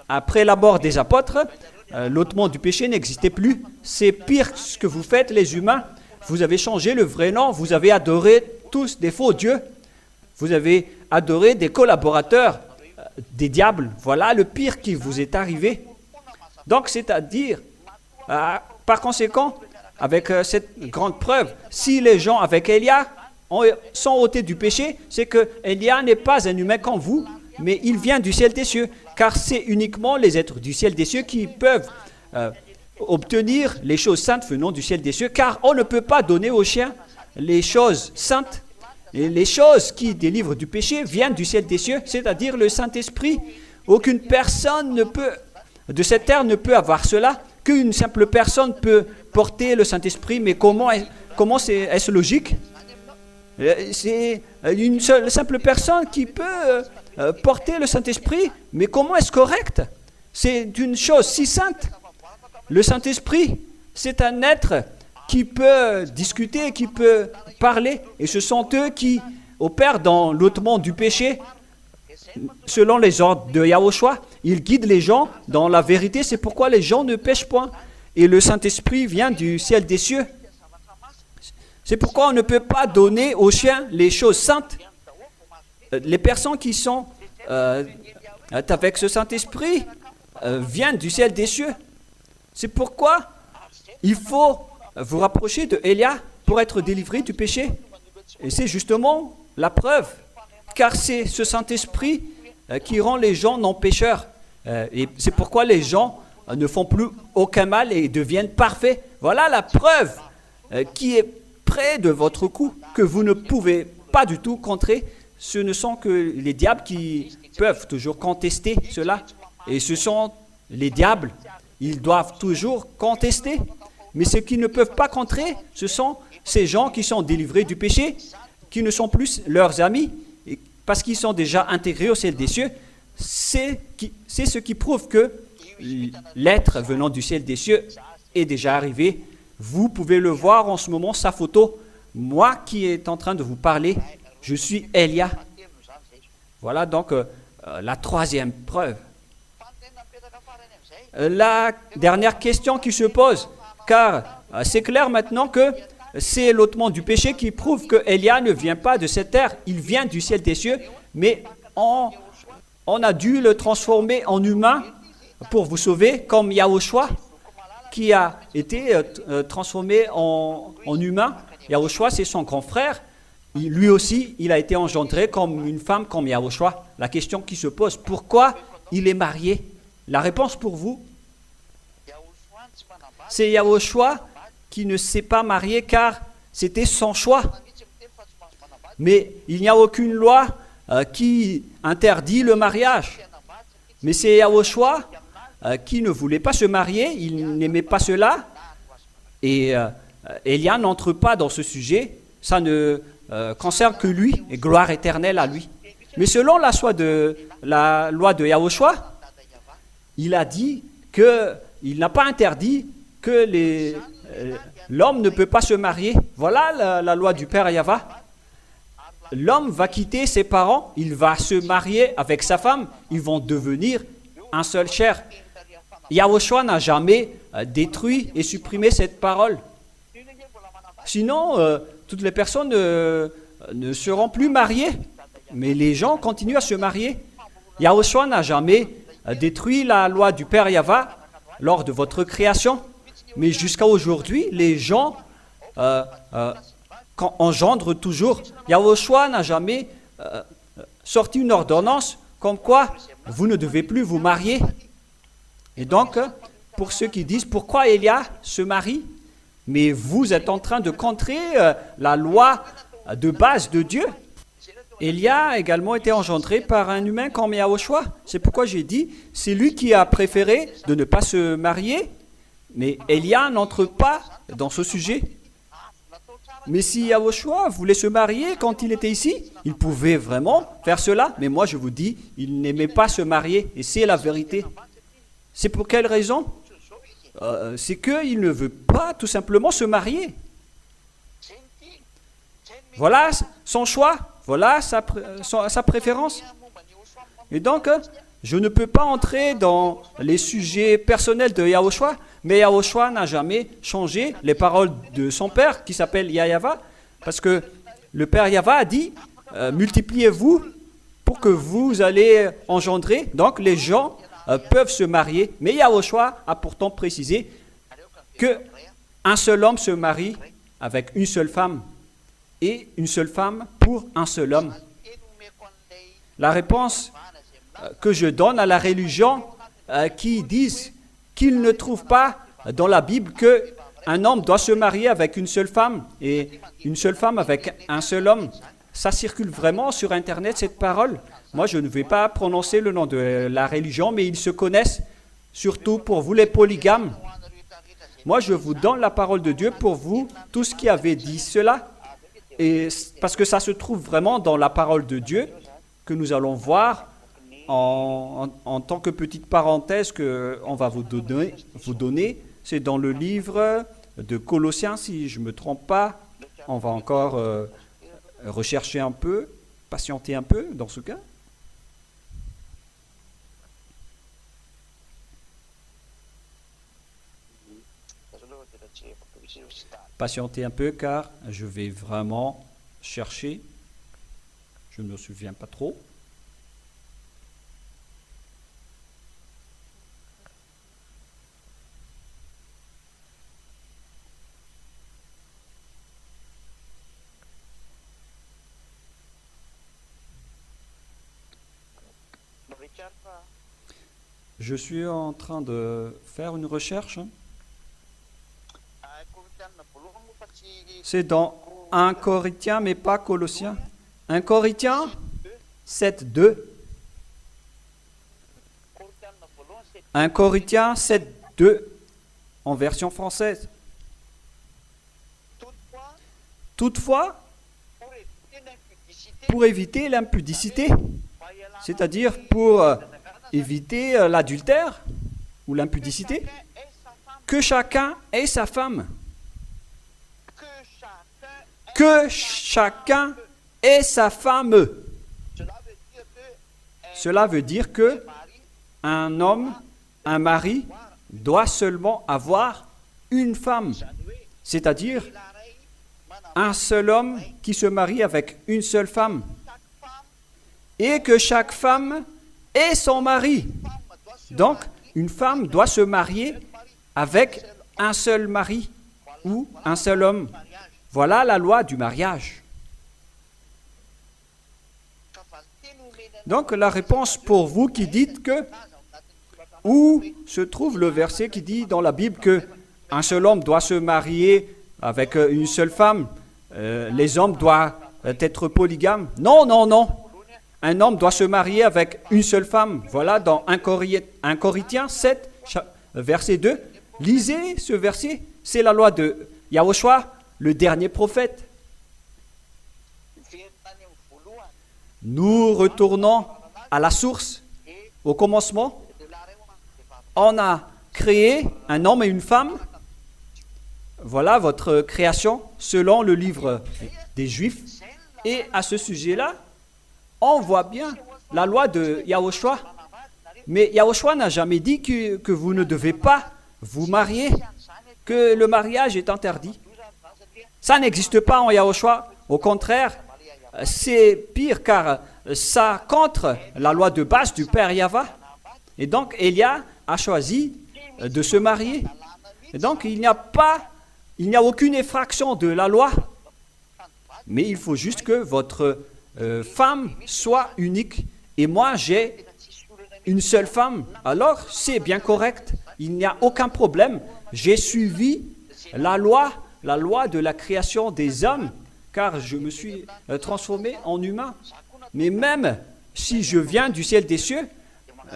après la mort des apôtres, l'ôtement du péché n'existait plus. C'est pire ce que vous faites, les humains. Vous avez changé le vrai nom, vous avez adoré tous des faux dieux, vous avez adoré des collaborateurs, des diables. Voilà le pire qui vous est arrivé. Donc, c'est-à-dire, par conséquent, avec cette grande preuve, si les gens avec Élia sont ôtés du péché, c'est que Élia n'est pas un humain comme vous, mais il vient du ciel des cieux, car c'est uniquement les êtres du ciel des cieux qui peuvent obtenir les choses saintes venant du ciel des cieux, car on ne peut pas donner aux chiens les choses saintes, et les choses qui délivrent du péché viennent du ciel des cieux, c'est-à-dire le Saint-Esprit. Aucune personne de cette terre ne peut avoir cela, qu'une simple personne peut porter le Saint-Esprit, mais comment est-ce logique? C'est une simple personne qui peut porter le Saint-Esprit, mais comment est-ce correct? C'est une chose si sainte. Le Saint-Esprit, c'est un être qui peut discuter, qui peut parler, et ce sont eux qui opèrent dans l'ôtement du péché, selon les ordres de Yahushua. Ils guident les gens dans la vérité, c'est pourquoi les gens ne pêchent point. Et le Saint-Esprit vient du ciel des cieux. C'est pourquoi on ne peut pas donner aux chiens les choses saintes. Les personnes qui sont avec ce Saint-Esprit viennent du ciel des cieux. C'est pourquoi il faut vous rapprocher de Élia pour être délivré du péché. Et c'est justement la preuve, car c'est ce Saint-Esprit qui rend les gens non pécheurs. Et c'est pourquoi les gens ne font plus aucun mal et deviennent parfaits. Voilà la preuve qui est près de votre cou, que vous ne pouvez pas du tout contrer. Ce ne sont que les diables qui peuvent toujours contester cela. Et ce sont les diables, ils doivent toujours contester. Mais ceux qui ne peuvent pas contrer, ce sont ces gens qui sont délivrés du péché, qui ne sont plus leurs amis, parce qu'ils sont déjà intégrés au ciel des cieux. C'est ce qui prouve que l'être venant du ciel des cieux est déjà arrivé. Vous pouvez le voir en ce moment, sa photo. Moi qui est en train de vous parler, je suis Élia. Voilà donc la troisième preuve. La dernière question qui se pose, car c'est clair maintenant que c'est l'ôtement du péché qui prouve que Élia ne vient pas de cette terre, il vient du ciel des cieux, mais on a dû le transformer en humain pour vous sauver, comme Yahushua qui a été transformé en humain. Yahushua, c'est son grand frère. Lui aussi, il a été engendré comme une femme, comme Yahushua. La question qui se pose, pourquoi il est marié? La réponse pour vous, c'est Yahushua qui ne s'est pas marié car c'était son choix. Mais il n'y a aucune loi qui interdit le mariage. Mais c'est Yahushua qui ne voulait pas se marier, il n'aimait pas cela. Et Élia n'entre pas dans ce sujet, ça ne concerne que lui, et gloire éternelle à lui. Mais selon la loi de Yahushua, il a dit qu'il n'a pas interdit que l'homme ne peut pas se marier. Voilà la loi du Père Yahva. L'homme va quitter ses parents, il va se marier avec sa femme, ils vont devenir un seul chair. Yahushua n'a jamais détruit et supprimé cette parole. Sinon, toutes les personnes ne seront plus mariées. Mais les gens continuent à se marier. Yahushua n'a jamais détruit la loi du Père Yahva lors de votre création. Mais jusqu'à aujourd'hui, les gens engendrent toujours. Yahushua n'a jamais sorti une ordonnance comme quoi vous ne devez plus vous marier. Et donc, pour ceux qui disent pourquoi Élia se marie, mais vous êtes en train de contrer la loi de base de Dieu. Élia a également été engendré par un humain comme Yahushua. C'est pourquoi j'ai dit, c'est lui qui a préféré de ne pas se marier, mais Élia n'entre pas dans ce sujet. Mais si Yahushua voulait se marier quand il était ici, il pouvait vraiment faire cela. Mais moi je vous dis, il n'aimait pas se marier, et c'est la vérité. C'est pour quelle raison? C'est qu'il ne veut pas tout simplement se marier. Voilà son choix, voilà sa préférence. Et donc, je ne peux pas entrer dans les sujets personnels de Yahushua, mais Yahushua n'a jamais changé les paroles de son père, qui s'appelle Yahva, parce que le père Yahva a dit, multipliez-vous pour que vous allez engendrer. Donc, les gens peuvent se marier, mais Yahushua a pourtant précisé qu'un seul homme se marie avec une seule femme, et une seule femme pour un seul homme. La réponse que je donne à la religion qui disent qu'ils ne trouvent pas dans la Bible qu'un homme doit se marier avec une seule femme et une seule femme avec un seul homme, ça circule vraiment sur Internet cette parole. Moi je ne vais pas prononcer le nom de la religion, mais ils se connaissent, surtout pour vous les polygames. Moi je vous donne la parole de Dieu pour vous, tous qui avez dit cela. Et parce que ça se trouve vraiment dans la parole de Dieu que nous allons voir en tant que petite parenthèse qu'on va vous donner. C'est dans le livre de Colossiens, si je ne me trompe pas. On va encore rechercher un peu, patienter un peu dans ce cas. Patientez un peu car je vais vraiment chercher. Je ne me souviens pas trop. Je suis en train de faire une recherche. C'est dans 1 Corinthiens, mais pas Colossiens. 1 Corinthiens 7, 2. 1 Corinthiens 7, 2 en version française. Toutefois, pour éviter l'impudicité, c'est-à-dire pour éviter l'adultère ou l'impudicité, que chacun ait sa femme. Que chacun ait sa femme. Cela veut dire que un homme, un mari, doit seulement avoir une femme. C'est-à-dire, un seul homme qui se marie avec une seule femme et que chaque femme ait son mari. Donc, une femme doit se marier avec un seul mari ou un seul homme. Voilà la loi du mariage. Donc, la réponse pour vous qui dites que, où se trouve le verset qui dit dans la Bible que un seul homme doit se marier avec une seule femme, les hommes doivent être polygames? Non, non, non. Un homme doit se marier avec une seule femme. Voilà dans 1 Corinthiens 7, verset 2. Lisez ce verset. C'est la loi de Yahushua, le dernier prophète. Nous retournons à la source, au commencement. On a créé un homme et une femme. Voilà votre création selon le livre des Juifs. Et à ce sujet-là, on voit bien la loi de Yahushua. Mais Yahushua n'a jamais dit que vous ne devez pas vous marier, que le mariage est interdit. Ça n'existe pas en Yahushua. Au contraire, c'est pire car ça contre la loi de base du Père Yahva. Et donc, Élia a choisi de se marier. Et donc, il n'y a aucune effraction de la loi. Mais il faut juste que votre femme soit unique. Et moi, j'ai une seule femme. Alors, c'est bien correct. Il n'y a aucun problème. J'ai suivi la loi de la création des hommes, car je me suis transformé en humain. Mais même si je viens du ciel des cieux,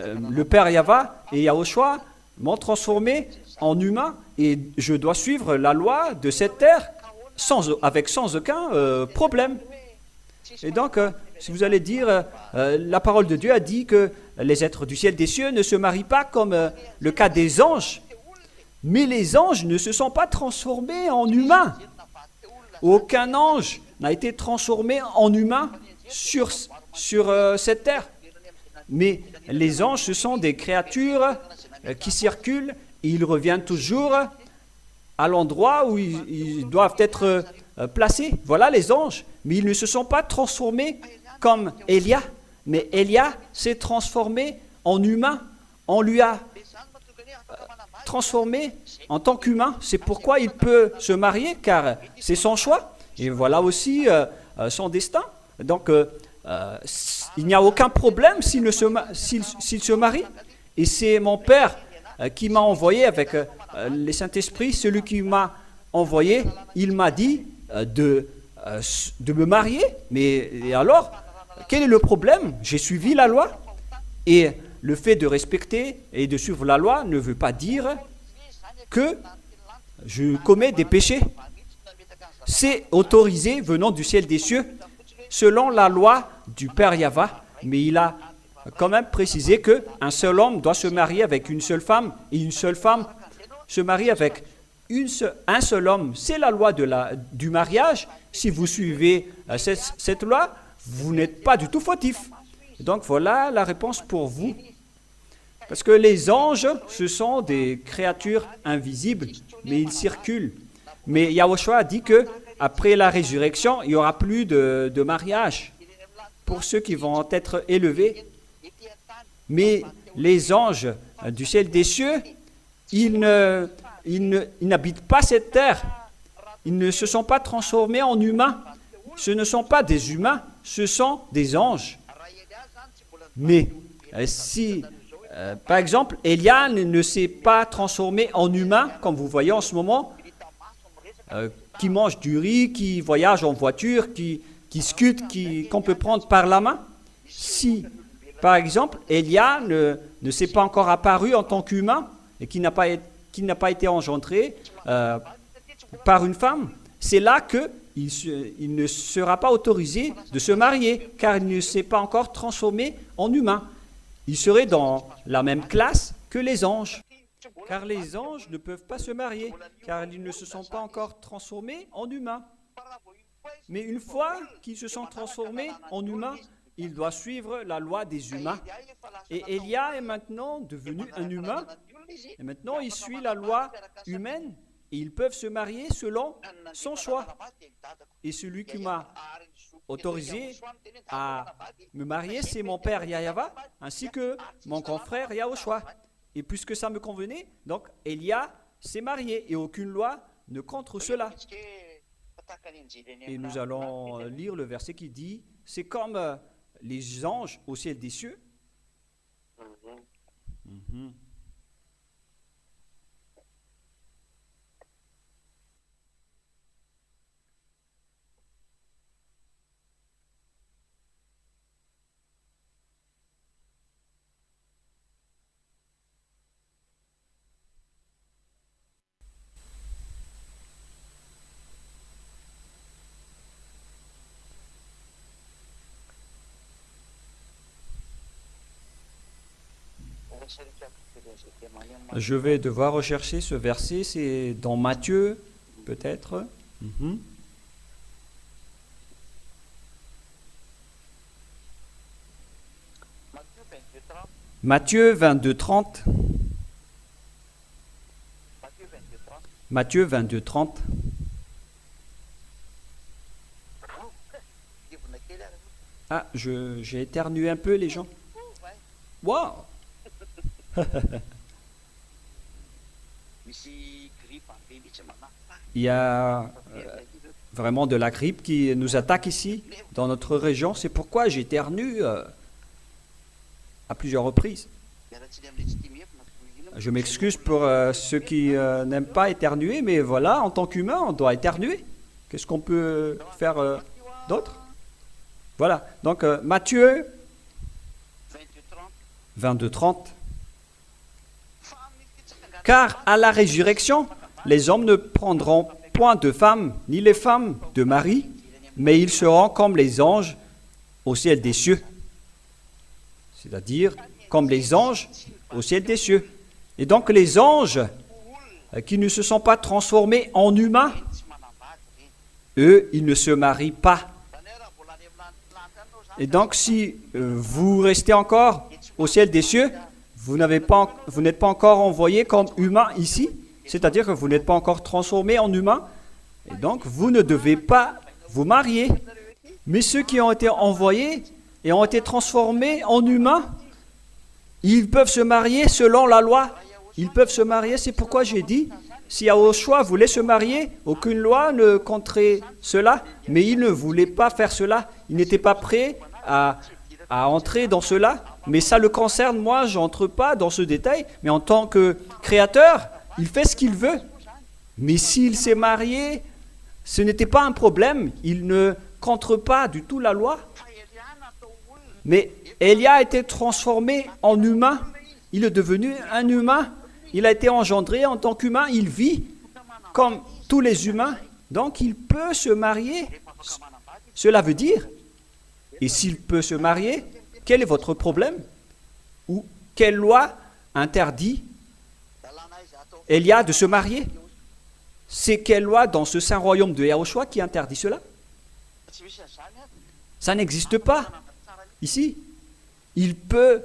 le Père Yahva et Yahushua m'ont transformé en humain et je dois suivre la loi de cette terre sans aucun problème. Et donc, si vous allez dire, la parole de Dieu a dit que les êtres du ciel des cieux ne se marient pas comme le cas des anges, mais les anges ne se sont pas transformés en humains. Aucun ange n'a été transformé en humain sur cette terre. Mais les anges, ce sont des créatures qui circulent et ils reviennent toujours à l'endroit où ils doivent être placés. Voilà les anges. Mais ils ne se sont pas transformés comme Élia. Mais Élia s'est transformé en humain. On lui a transformé en tant qu'humain. C'est pourquoi il peut se marier, car c'est son choix. Et voilà aussi son destin. Donc, il n'y a aucun problème s'il se marie. Et c'est mon Père qui m'a envoyé avec le Saint-Esprit, celui qui m'a envoyé, il m'a dit de me marier. Mais alors, quel est le problème? J'ai suivi la loi. Et le fait de respecter et de suivre la loi ne veut pas dire que je commets des péchés. C'est autorisé venant du ciel des cieux, selon la loi du Père Yahva. Mais il a quand même précisé qu'un seul homme doit se marier avec une seule femme et une seule femme se marie avec un seul homme. C'est la loi du mariage. Si vous suivez cette loi, vous n'êtes pas du tout fautif. Donc voilà la réponse pour vous. Parce que les anges, ce sont des créatures invisibles, mais ils circulent. Mais Yahushua a dit que après la résurrection, il n'y aura plus de mariage pour ceux qui vont être élevés. Mais les anges du ciel des cieux, ils n'habitent pas cette terre. Ils ne se sont pas transformés en humains. Ce ne sont pas des humains, ce sont des anges. Mais si, par exemple, Élia ne s'est pas transformé en humain, comme vous voyez en ce moment, qui mange du riz, qui voyage en voiture, qui scute, qu'on peut prendre par la main. Si, par exemple, Élia ne s'est pas encore apparu en tant qu'humain et qui n'a pas été engendré par une femme, c'est là qu'il ne sera pas autorisé de se marier, car il ne s'est pas encore transformé en humain. Il serait dans la même classe que les anges, car les anges ne peuvent pas se marier, car ils ne se sont pas encore transformés en humains. Mais une fois qu'ils se sont transformés en humains, il doit suivre la loi des humains. Et Élia est maintenant devenu un humain, et maintenant il suit la loi humaine, Et ils peuvent se marier selon son choix. Et celui qui m'a autorisé à me marier, c'est mon père Yahava, ainsi que mon confrère Yahushua. Et puisque ça me convenait, donc Elia s'est marié et aucune loi ne contre cela. Et nous allons lire le verset qui dit, c'est comme les anges au ciel des cieux. Mhm. Je vais devoir rechercher ce verset, c'est dans Matthieu, peut-être. Mhm. Matthieu 22, 30. Matthieu 22, 30. Ah, j'ai éternué un peu, les gens. Waouh! Il y a vraiment de la grippe qui nous attaque ici, dans notre région. C'est pourquoi j'éternue à plusieurs reprises. Je m'excuse pour ceux qui n'aiment pas éternuer, mais voilà, en tant qu'humain, on doit éternuer. Qu'est-ce qu'on peut faire d'autre? Voilà, donc Matthieu 22, 30. Car à la résurrection, les hommes ne prendront point de femmes, ni les femmes de mari, mais ils seront comme les anges au ciel des cieux. C'est-à-dire comme les anges au ciel des cieux. Et donc les anges qui ne se sont pas transformés en humains, eux, ils ne se marient pas. Et donc si vous restez encore au ciel des cieux, vous n'êtes pas encore envoyé comme humain ici, c'est-à-dire que vous n'êtes pas encore transformé en humain, et donc vous ne devez pas vous marier. Mais ceux qui ont été envoyés et ont été transformés en humains, ils peuvent se marier selon la loi. Ils peuvent se marier, c'est pourquoi j'ai dit, si Yahushua voulait se marier, aucune loi ne contrait cela, mais il ne voulait pas faire cela. Il n'était pas prêt à entrer dans cela. Mais ça le concerne, moi, je n'entre pas dans ce détail, mais en tant que créateur, il fait ce qu'il veut. Mais s'il s'est marié, ce n'était pas un problème, il ne contre pas du tout la loi. Mais Elia a été transformé en humain, il est devenu un humain, il a été engendré en tant qu'humain, il vit comme tous les humains, donc il peut se marier. Cela veut dire, et s'il peut se marier, quel est votre problème? Ou quelle loi interdit Elia de se marier? C'est quelle loi dans ce saint royaume de Yahushua qui interdit cela? Ça n'existe pas ici. Il peut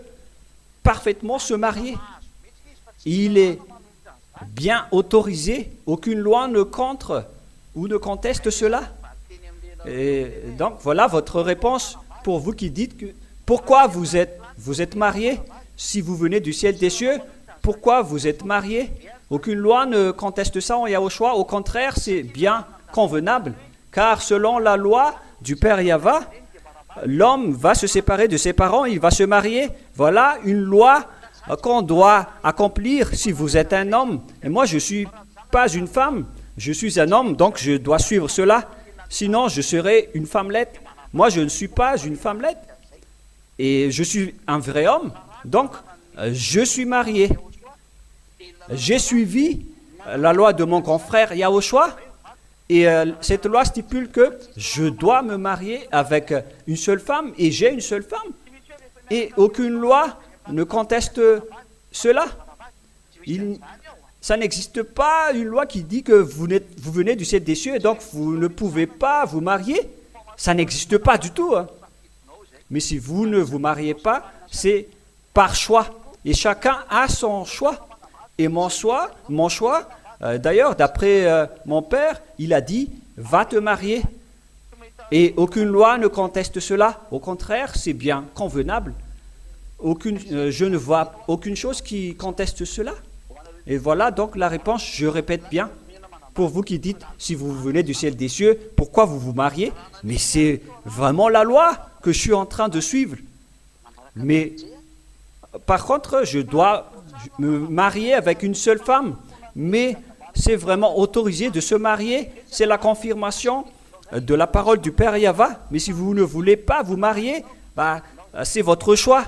parfaitement se marier. Il est bien autorisé. Aucune loi ne contre ou ne conteste cela. Et donc voilà votre réponse pour vous qui dites que pourquoi vous êtes mariés si vous venez du ciel des cieux? Pourquoi vous êtes mariés? Aucune loi ne conteste ça en Yahushua. Au contraire, c'est bien convenable. Car selon la loi du Père Yahva, l'homme va se séparer de ses parents, il va se marier. Voilà une loi qu'on doit accomplir si vous êtes un homme. Et moi, je ne suis pas une femme, je suis un homme, donc je dois suivre cela. Sinon, je serais une femmelette. Moi, je ne suis pas une femmelette. Et je suis un vrai homme, donc je suis marié. J'ai suivi la loi de mon grand frère Yahushua, et cette loi stipule que je dois me marier avec une seule femme, et j'ai une seule femme. Et aucune loi ne conteste cela. Ça n'existe pas une loi qui dit que vous venez du ciel des cieux, et donc vous ne pouvez pas vous marier. Ça n'existe pas du tout. Hein. Mais si vous ne vous mariez pas, c'est par choix. Et chacun a son choix. Et mon choix D'ailleurs, d'après mon père, il a dit, va te marier. Et aucune loi ne conteste cela. Au contraire, c'est bien convenable. Je ne vois aucune chose qui conteste cela. Et voilà donc la réponse, je répète bien. Pour vous qui dites, si vous venez du ciel des cieux, pourquoi vous vous mariez? Mais c'est vraiment la loi que je suis en train de suivre. Mais par contre, je dois me marier avec une seule femme. Mais c'est vraiment autorisé de se marier. C'est la confirmation de la parole du Père Yahva. Mais si vous ne voulez pas vous marier, c'est votre choix.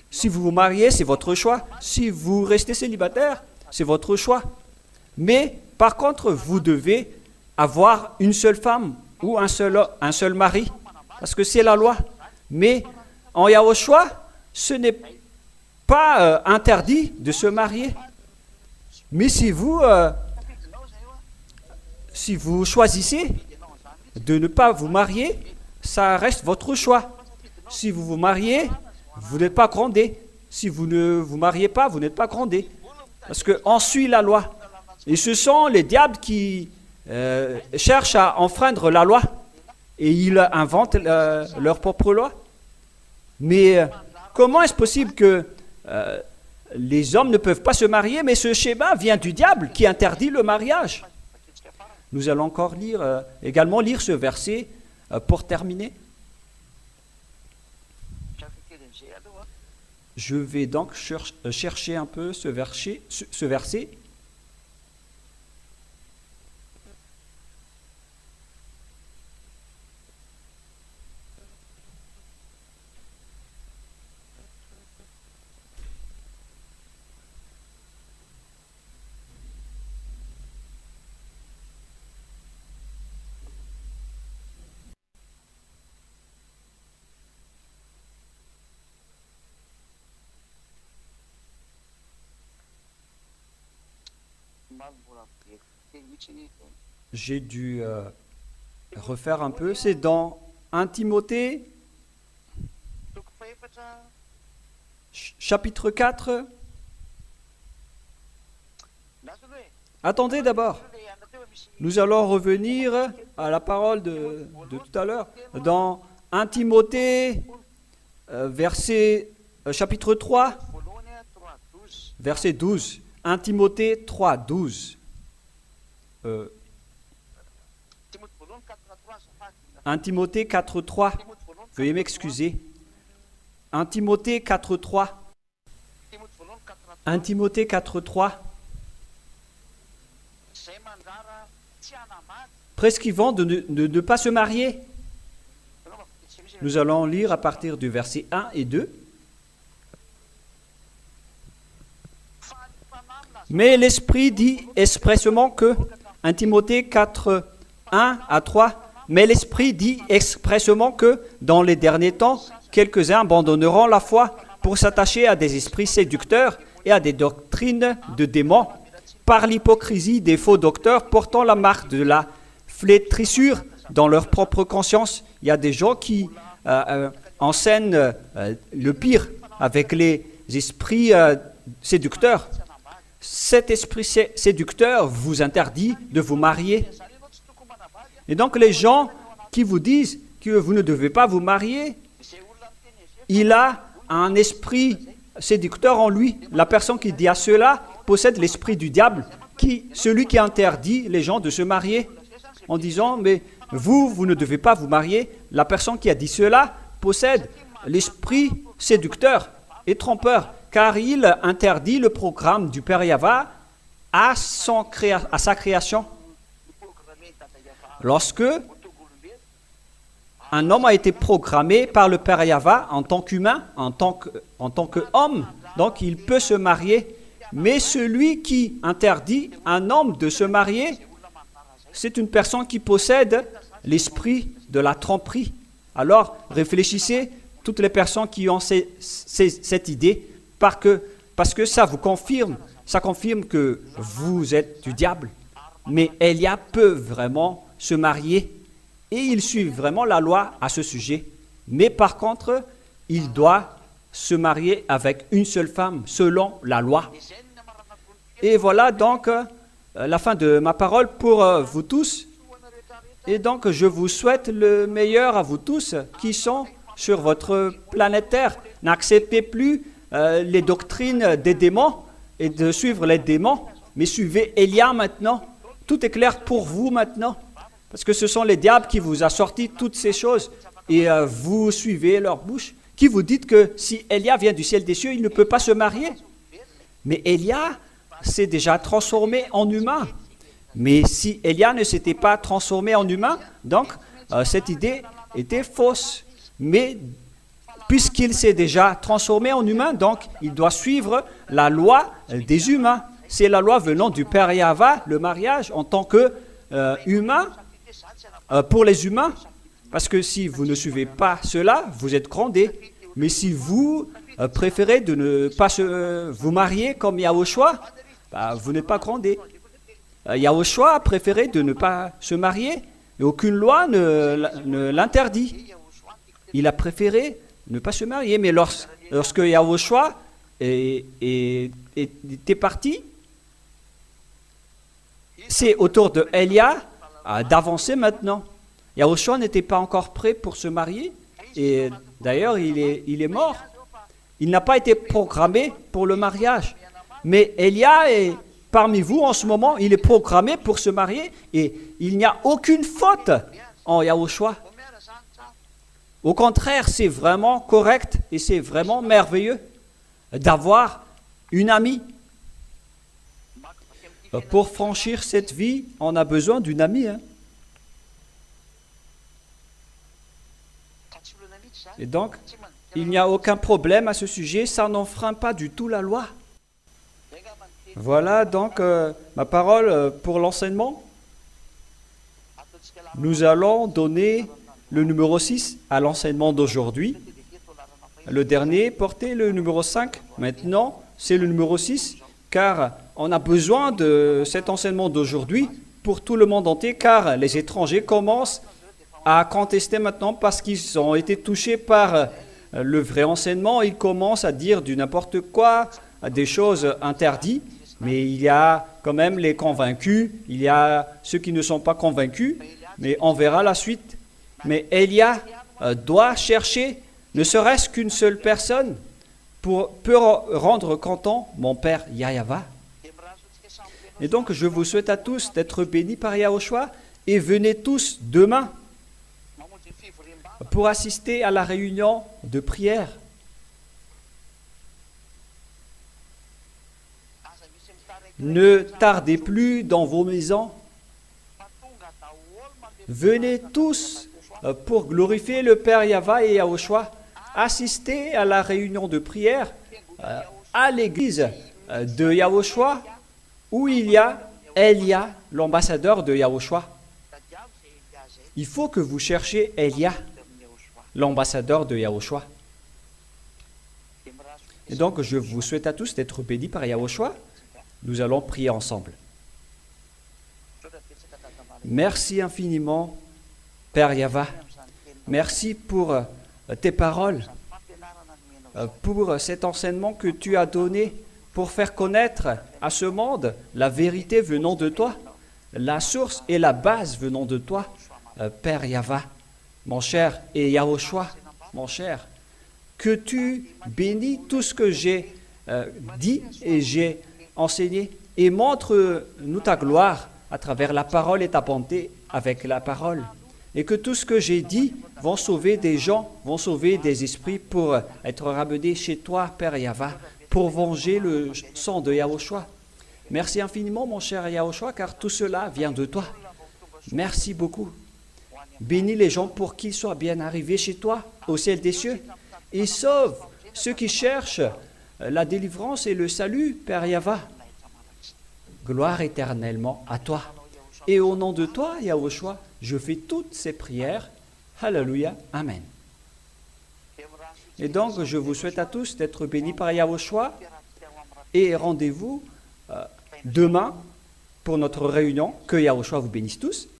Si vous vous mariez, c'est votre choix. Si vous restez célibataire, c'est votre choix. Mais par contre, vous devez avoir une seule femme ou un seul mari. Parce que c'est la loi. Mais en Yahushua, ce n'est pas interdit de se marier. Mais si vous choisissez de ne pas vous marier, ça reste votre choix. Si vous vous mariez, vous n'êtes pas grondé. Si vous ne vous mariez pas, vous n'êtes pas grondé. Parce qu'on suit la loi. Et ce sont les diables qui cherchent à enfreindre la loi. Et ils inventent leur propre loi. Mais comment est-ce possible que les hommes ne peuvent pas se marier, mais ce schéma vient du diable qui interdit le mariage? Nous allons encore également lire ce verset pour terminer. Je vais donc chercher un peu ce verset. J'ai dû refaire un peu. C'est dans 1 Timothée, chapitre 4. Attendez d'abord. Nous allons revenir à la parole de tout à l'heure. Dans 1 Timothée, chapitre 3, verset 12. 1 Timothée 3, 12. 1 Timothée 4, 3. Veuillez m'excuser. 1 Timothée 4, 3. 1 Timothée 4, 3. Prescrivant de ne pas se marier. Nous allons lire à partir du verset 1 et 2. Mais l'Esprit dit expressément que, 1 Timothée 4, 1 à 3, mais l'Esprit dit expressément que, dans les derniers temps, quelques-uns abandonneront la foi pour s'attacher à des esprits séducteurs et à des doctrines de démons, par l'hypocrisie des faux docteurs portant la marque de la flétrissure dans leur propre conscience. Il y a des gens qui enseignent le pire avec les esprits séducteurs. Cet esprit séducteur vous interdit de vous marier. Et donc les gens qui vous disent que vous ne devez pas vous marier, il a un esprit séducteur en lui. La personne qui dit à cela possède l'esprit du diable, celui qui interdit les gens de se marier, en disant, mais vous ne devez pas vous marier. La personne qui a dit cela possède l'esprit séducteur et trompeur, car il interdit le programme du Père Yahva à sa création. Lorsque un homme a été programmé par le Père Yahva en tant qu'humain, en tant qu'homme, donc il peut se marier. Mais celui qui interdit un homme de se marier, c'est une personne qui possède l'esprit de la tromperie. Alors, réfléchissez, toutes les personnes qui ont cette idée, parce que ça confirme que vous êtes du diable. Mais Elia peut vraiment se marier et il suit vraiment la loi à ce sujet. Mais par contre, il doit se marier avec une seule femme selon la loi. Et voilà donc la fin de ma parole pour vous tous. Et donc, je vous souhaite le meilleur à vous tous qui sont sur votre planète Terre. N'acceptez plus les doctrines des démons et de suivre les démons, mais suivez Élia maintenant. Tout est clair pour vous maintenant, parce que ce sont les diables qui vous ont sorti toutes ces choses et vous suivez leur bouche. Qui vous dites que si Élia vient du ciel des cieux, il ne peut pas se marier. Mais Élia s'est déjà transformé en humain. Mais si Élia ne s'était pas transformé en humain, donc cette idée était fausse. Mais puisqu'il s'est déjà transformé en humain, donc il doit suivre la loi des humains. C'est la loi venant du Père Yahva, le mariage en tant que humain pour les humains. Parce que si vous ne suivez pas cela, vous êtes grondés. Mais si vous préférez de ne pas vous marier comme Yahushua, vous n'êtes pas grondés. Yahushua a préféré de ne pas se marier et aucune loi ne l'interdit. Il a préféré ne pas se marier. Mais lorsque Yahushua était parti, c'est au tour de Élia d'avancer maintenant. Yahushua n'était pas encore prêt pour se marier et d'ailleurs il est mort. Il n'a pas été programmé pour le mariage. Mais Élia est parmi vous en ce moment, il est programmé pour se marier et il n'y a aucune faute en Yahushua. Au contraire, c'est vraiment correct et c'est vraiment merveilleux d'avoir une amie. Pour franchir cette vie, on a besoin d'une amie. Et donc, il n'y a aucun problème à ce sujet, ça n'enfreint pas du tout la loi. Voilà donc ma parole pour l'enseignement. Nous allons donner le numéro 6 à l'enseignement d'aujourd'hui. Le dernier portait le numéro 5. Maintenant, c'est le numéro 6, car on a besoin de cet enseignement d'aujourd'hui pour tout le monde entier, car les étrangers commencent à contester maintenant parce qu'ils ont été touchés par le vrai enseignement. Ils commencent à dire du n'importe quoi, des choses interdites. Mais il y a quand même les convaincus, il y a ceux qui ne sont pas convaincus, mais on verra la suite. Mais Élia doit chercher ne serait-ce qu'une seule personne pour rendre content mon père Yahva. Et donc je vous souhaite à tous d'être bénis par Yahushua et venez tous demain pour assister à la réunion de prière. Ne tardez plus dans vos maisons. Venez tous pour glorifier le Père Yahva et Yahushua. Assistez à la réunion de prière à l'église de Yahushua où il y a Élia, l'ambassadeur de Yahushua. Il faut que vous cherchiez Élia, l'ambassadeur de Yahushua. Et donc, je vous souhaite à tous d'être bénis par Yahushua. Nous allons prier ensemble. Merci infiniment, Père Yahva. Merci pour tes paroles, pour cet enseignement que tu as donné pour faire connaître à ce monde la vérité venant de toi, la source et la base venant de toi, Père Yahva, mon cher, et Yahushua, mon cher. Que tu bénis tout ce que j'ai dit et j'ai enseigné et montre-nous ta gloire à travers la parole et ta bonté avec la parole. Et que tout ce que j'ai dit vont sauver des gens, vont sauver des esprits pour être ramenés chez toi, Père Yahva, pour venger le sang de Yahushua. Merci infiniment, mon cher Yahushua, car tout cela vient de toi. Merci beaucoup. Bénis les gens pour qu'ils soient bien arrivés chez toi, au ciel des cieux, et sauve ceux qui cherchent la délivrance et le salut, Père Yahva. Gloire éternellement à toi. Et au nom de toi, Yahushua, je fais toutes ces prières. Alléluia. Amen. Et donc, je vous souhaite à tous d'être bénis par Yahushua. Et rendez-vous demain pour notre réunion. Que Yahushua vous bénisse tous.